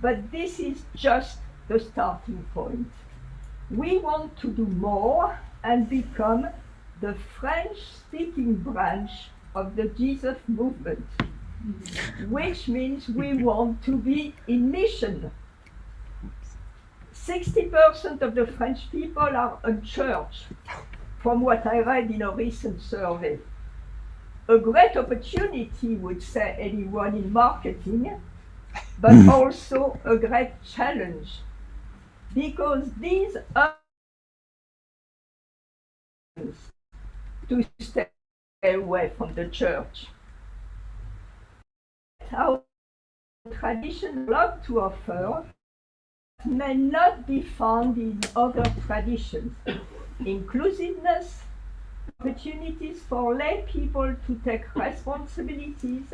But this is just the starting point. We want to do more and become the French-speaking branch of the Jesus movement, which means we want to be in mission. 60% of the French people are unchurched, from what I read in a recent survey. A great opportunity, would say anyone in marketing, but also a great challenge, because these are to stay away from the church. Our tradition love to offer may not be found in other traditions. Inclusiveness, opportunities for lay people to take responsibilities,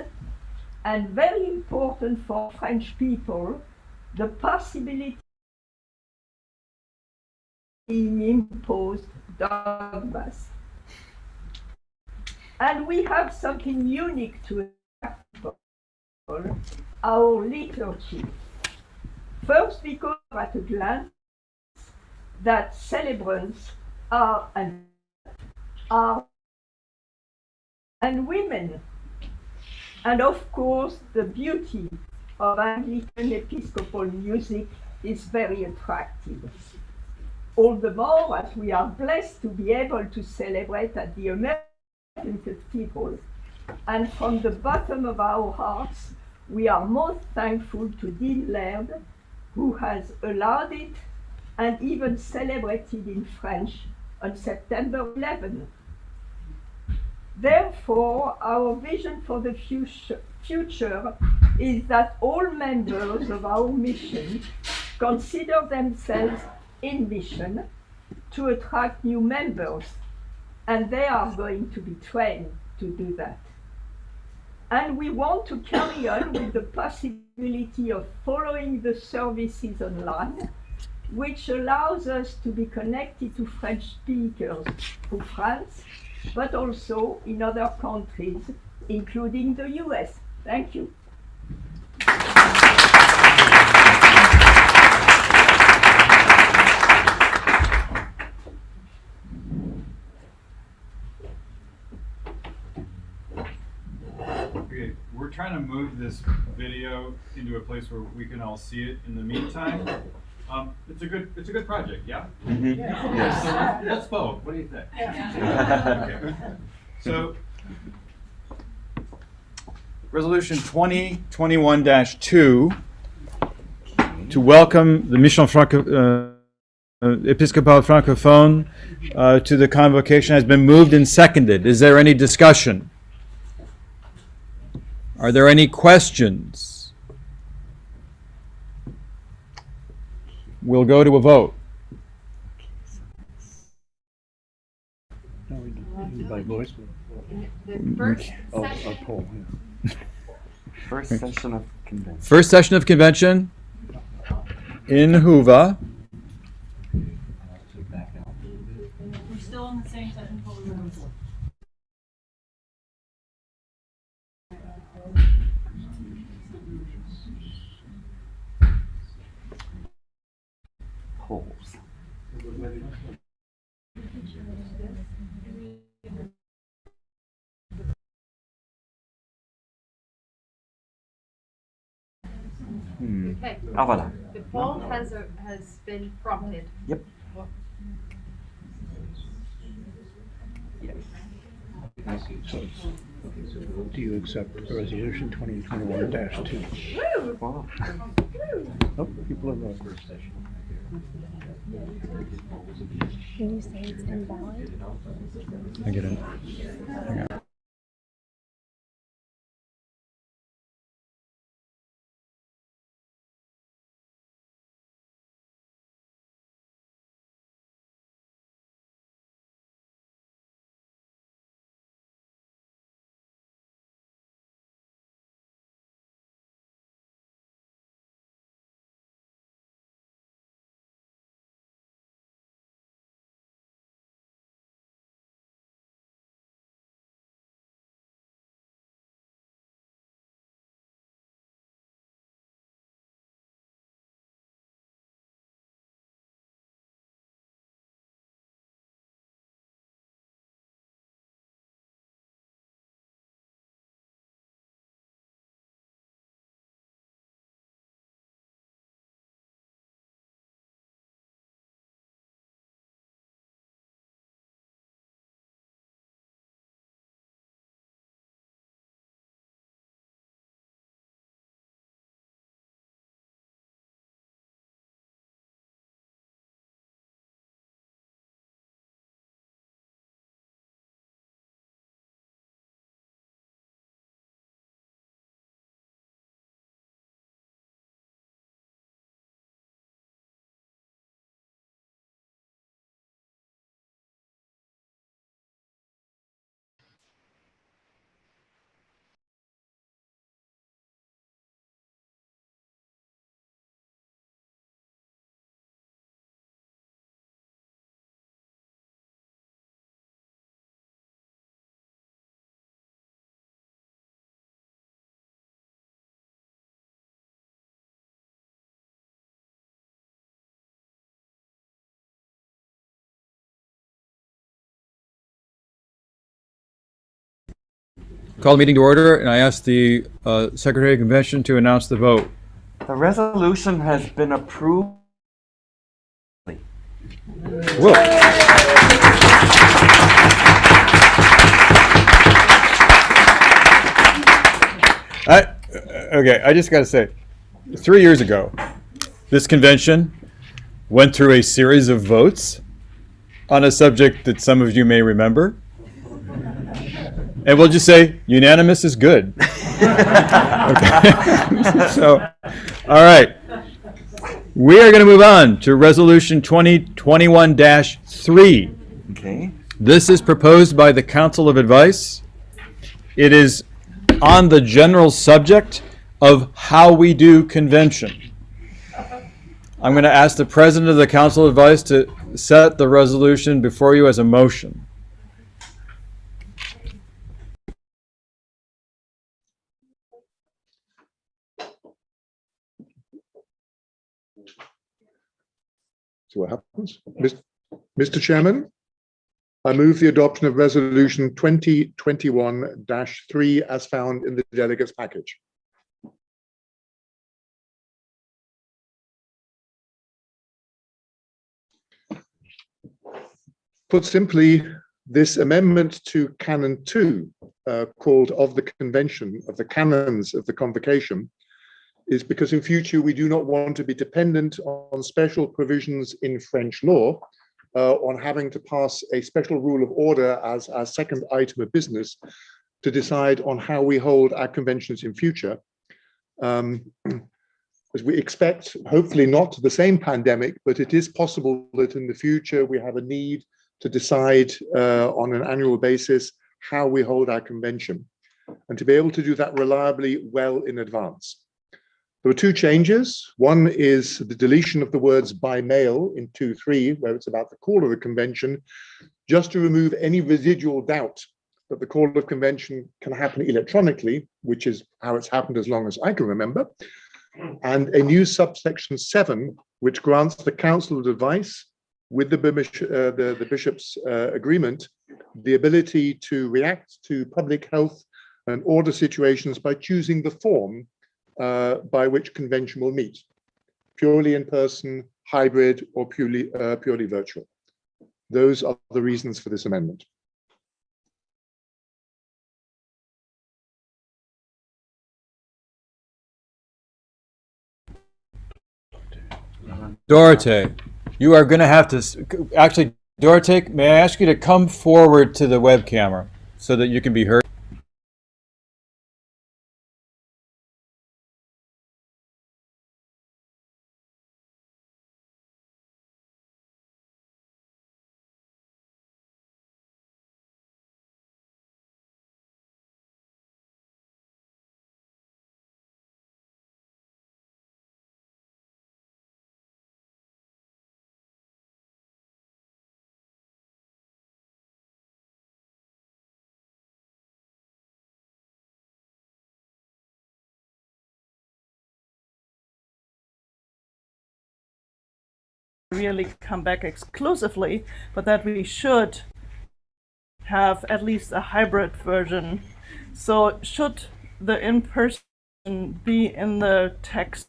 and very important for French people, the possibility of being imposed dogmas. And we have something unique to our liturgy. First, because at a glance that celebrants are and women, and of course the beauty of Anglican Episcopal music is very attractive. All the more as we are blessed to be able to celebrate at the American Cathedral, and from the bottom of our hearts we are most thankful to Dean Laird, who has allowed it and even celebrated in French on September 11. Therefore, our vision for the future is that all members of our mission consider themselves in mission to attract new members, and they are going to be trained to do that. And we want to carry on with the possibility of following the services online, which allows us to be connected to French speakers through France, but also in other countries, including the US. Thank you.
Okay, we're trying to move this video into a place where we can all see it. In the meantime, it's a good project, yeah?
Mhm. Yes.
So let's vote. What do you think? Okay. So,
Resolution 2021-2 to welcome the Mission Episcopal Francophone to the Convocation has been moved and seconded. Is there any discussion? Are there any questions? We'll go to a vote.
No, we do by voice.
The first
Oh, a
session,
poll, yeah.
First session of convention.
First session of convention in Hoover.
We're still in the same technical room.
Polls.
okay.
Ah, voilà.
The poll has been prompted.
Yep.
So, do you accept resolution 2021-2?
Wow.
Oh, people are voting.
Can you say it's invalid?
I get it. Hang on. Call the meeting to order, and I ask the Secretary of Convention to announce the vote.
The resolution has been approved.
Whoa. Okay, I just got to say, 3 years ago, this convention went through a series of votes on a subject that some of you may remember. And we'll just say unanimous is good. Okay. So, all right. We are going to move on to Resolution 2021-3.
Okay.
This is proposed by the Council of Advice. It is on the general subject of how we do convention. I'm going to ask the President of the Council of Advice to set the resolution before you as a motion.
See what happens. Mr. Chairman, I move the adoption of Resolution 2021-3 as found in the delegates package. Put simply, this amendment to Canon 2, called of the Convention, of the canons of the Convocation, is because in future we do not want to be dependent on special provisions in French law, on having to pass a special rule of order as our second item of business to decide on how we hold our conventions in future. As we expect, hopefully not the same pandemic, but it is possible that in the future we have a need to decide on an annual basis how we hold our convention, and to be able to do that reliably well in advance. There are two changes. One is the deletion of the words by mail in 2.3, where it's about the call of the convention, just to remove any residual doubt that the call of convention can happen electronically, which is how it's happened as long as I can remember, and a new subsection 7, which grants the Council of Advice, with the bishop's agreement, the ability to react to public health and order situations by choosing the form by which convention will meet, purely in person, hybrid, or purely virtual. Those are the reasons for this amendment.
Dorothée, you are going to have to, actually, Dorothée, may I ask you to come forward to the web camera so that you can be heard?
Really come back exclusively, but that we should have at least a hybrid version. So should the in-person be in the text?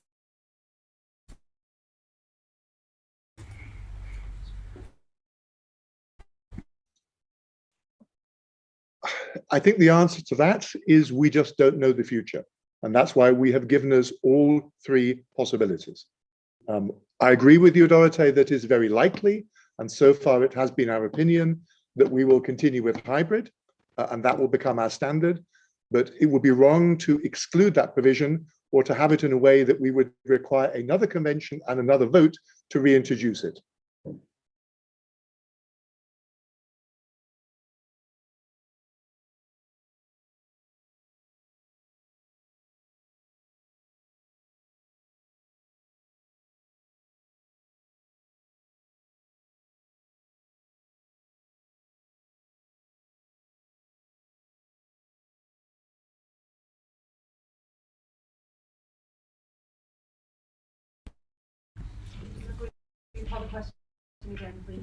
I think the answer to that is we just don't know the future. And that's why we have given us all three possibilities. I agree with you, Dorothée, that is very likely, and so far it has been our opinion that we will continue with hybrid, and that will become our standard. But it would be wrong to exclude that provision or to have it in a way that we would require another convention and another vote to reintroduce it.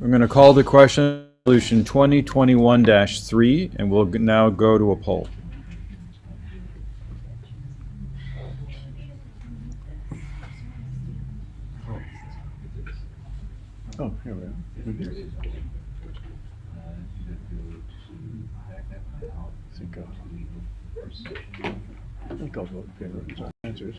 I'm going to call the question, Resolution 2021-3, and we'll now go to a poll.
Oh, here we are. I think I'll vote in favor of these answers.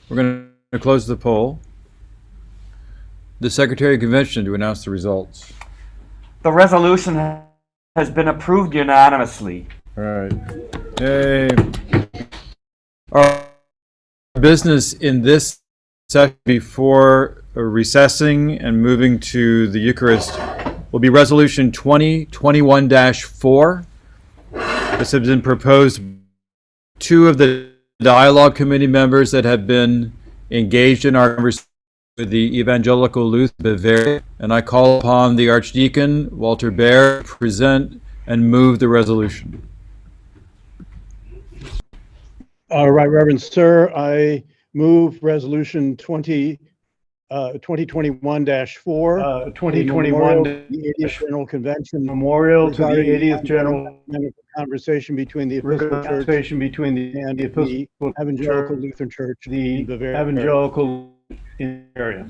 We're going to close the poll. The Secretary of Convention to announce the results.
The resolution has been approved unanimously.
All right. Yay. Our business in this session before recessing and moving to the Eucharist will be Resolution 2021-4. This has been proposed by 2 of the dialogue committee members that have been engaged in our conversation with the Evangelical Lutheran Bavaria, and I call upon the Archdeacon Walter Baer to present and move the resolution.
Right, Reverend Sir, I move resolution 2021-4.
2021
the 80th General Convention
memorial to the
regarding
80th General
ecumenical conversation between the Episcopal Church
conversation between the
and the
Episcopal
Evangelical
Church,
Lutheran Church
the
in Bavaria.
Evangelical in the area.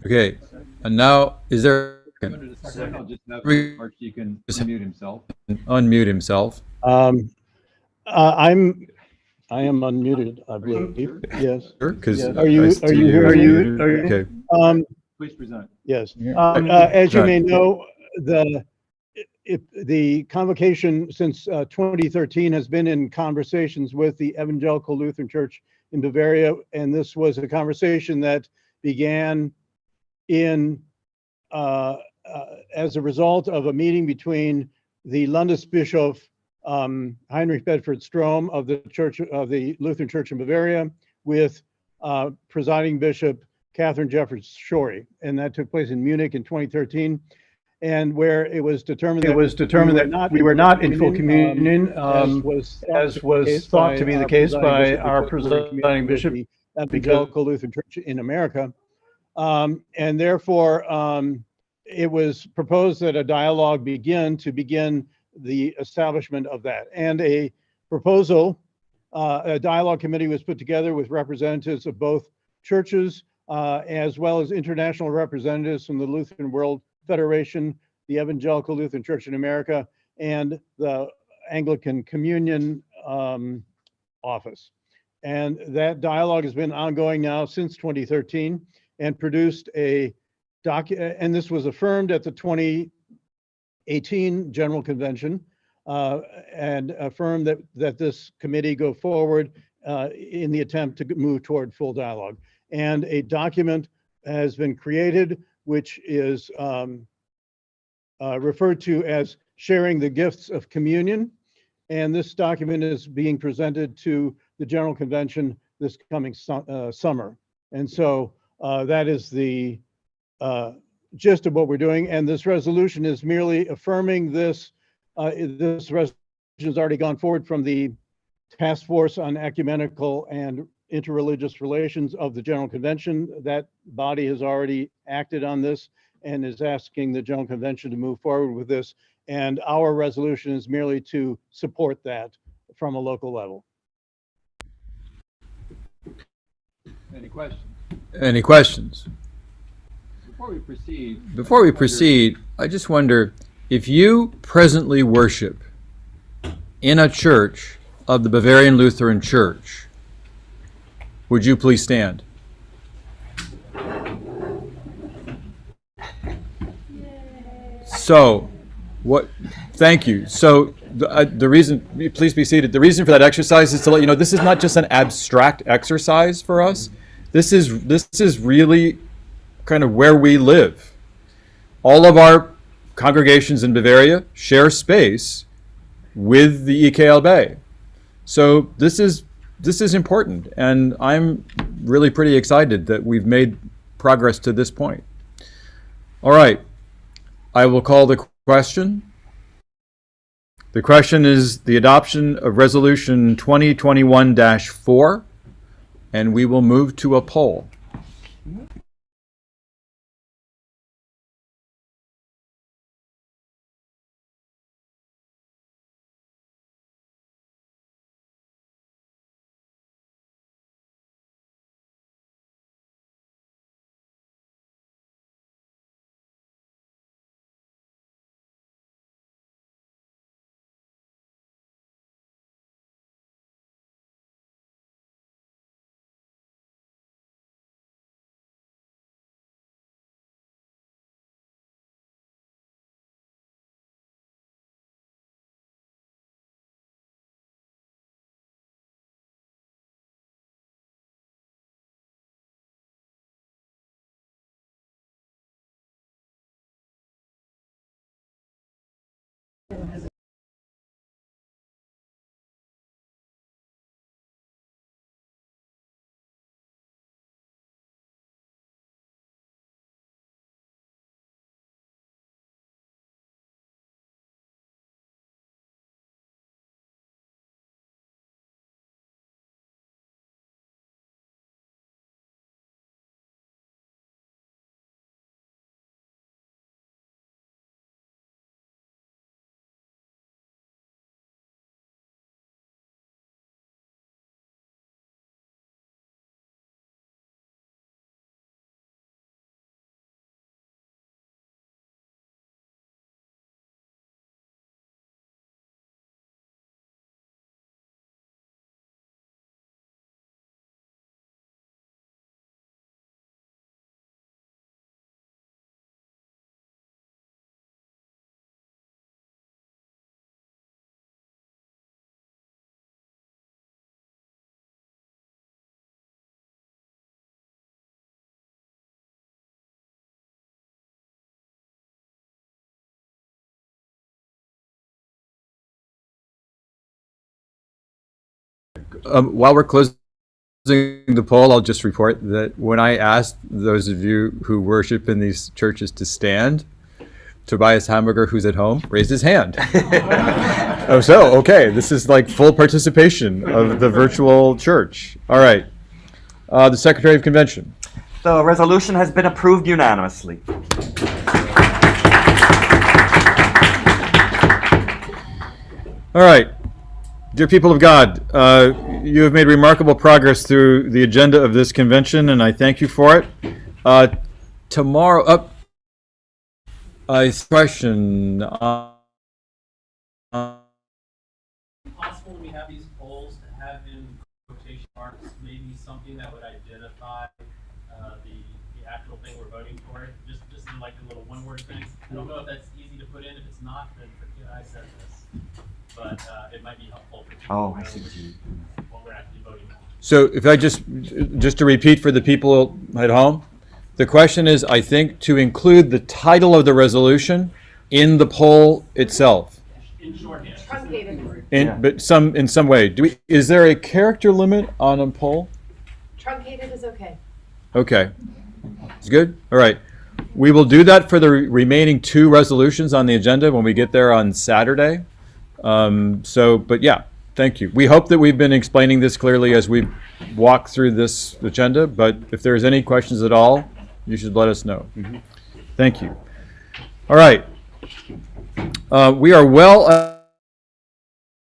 Okay, and now is there
I'll just have
Re-
Archdeacon unmute himself.
unmute himself?
I am unmuted, I believe. Yes.
Sure, because
Yes. Are you hearing me?
Okay.
Please present.
Yes. As you may know, the Convocation since 2013 has been in conversations with the Evangelical Lutheran Church in Bavaria, and this was a conversation that began in as a result of a meeting between the Landesbischof Heinrich Bedford Strom of the Church of the Lutheran Church in Bavaria with presiding Bishop Catherine Jeffers Shorey, and that took place in Munich in 2013, and where it was determined that
we were not in full communion,
as was
thought to be the case by our presiding bishop,
the Evangelical Lutheran Church in America, and therefore it was proposed that a dialogue begin the establishment of that, and a dialogue committee was put together with representatives of both churches, as well as international representatives from the Lutheran World Federation, the Evangelical Lutheran Church in America, and the Anglican Communion Office. And that dialogue has been ongoing now since 2013 and produced a document, and this was affirmed at the 2018 General Convention, and affirmed that this committee go forward in the attempt to move toward full dialogue. And a document has been created, which is referred to as Sharing the Gifts of Communion. And this document is being presented to the General Convention this coming summer. And so that is the gist of what we're doing. And this resolution is merely affirming this. This resolution has already gone forward from the Task Force on Ecumenical and Interreligious Relations of the General Convention. That body has already acted on this and is asking the General Convention to move forward with this. And our resolution is merely to support that from a local level.
Any questions?
Any questions?
Before we proceed,
I just wonder if you presently worship in a church of the Bavarian Lutheran Church, would you please stand? So, thank you. So, the reason, please be seated. The reason for that exercise is to let you know this is not just an abstract exercise for us. This is really kind of where we live. All of our congregations in Bavaria share space with the EKLB. So this is important, and I'm really pretty excited that we've made progress to this point. All right, I will call the question. The question is the adoption of Resolution 2021-4, and we will move to a poll. While we're closing the poll, I'll just report that when I asked those of you who worship in these churches to stand, Tobias Hamburger, who's at home, raised his hand. Oh, so, okay, this is like full participation of the virtual church. All right. The Secretary of Convention.
The resolution has been approved unanimously.
All right. Dear people of God, you have made remarkable progress through the agenda of this convention, and I thank you for it. Tomorrow, a question.
Possible we have these polls to have in quotation marks, maybe something that would identify the actual thing we're voting for, just in like a little one-word thing. I don't know if that's easy to put in. If it's not, then forget I said this. But it might be helpful for people
Oh, I
to know
see.
what we're actually voting on.
So if I just to repeat for the people at home, the question is, I think, to include the title of the resolution in the poll itself.
In shorthand.
Truncated.
But in some way. Is there a character limit on a poll?
Truncated is okay.
Okay. It's good? All right. We will do that for the remaining two resolutions on the agenda when we get there on Saturday. But yeah, thank you. We hope that we've been explaining this clearly as we walk through this agenda, but if there's any questions at all, you should let us know. Mm-hmm. Thank you. All right. We are well at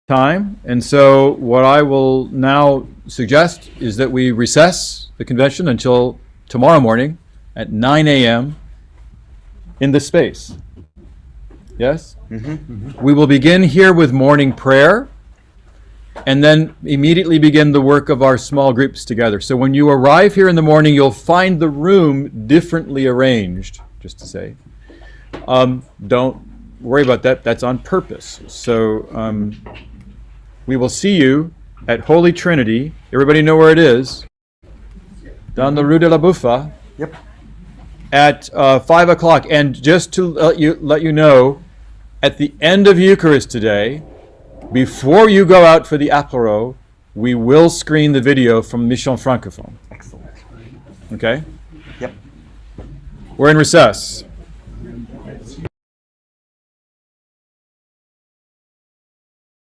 time, and so what I will now suggest is that we recess the convention until tomorrow morning at 9 a.m. in this space. Yes? Mm-hmm. We will begin here with morning prayer and then immediately begin the work of our small groups together. So when you arrive here in the morning, you'll find the room differently arranged, just to say. Don't worry about that. That's on purpose. So we will see you at Holy Trinity. Everybody know where it is? Down the Rue de la Buffa.
Yep.
At 5 o'clock. And just to let you know, at the end of Eucharist today, before you go out for the apéro, we will screen the video from Mission Francophone.
Excellent.
Okay?
Yep.
We're in recess.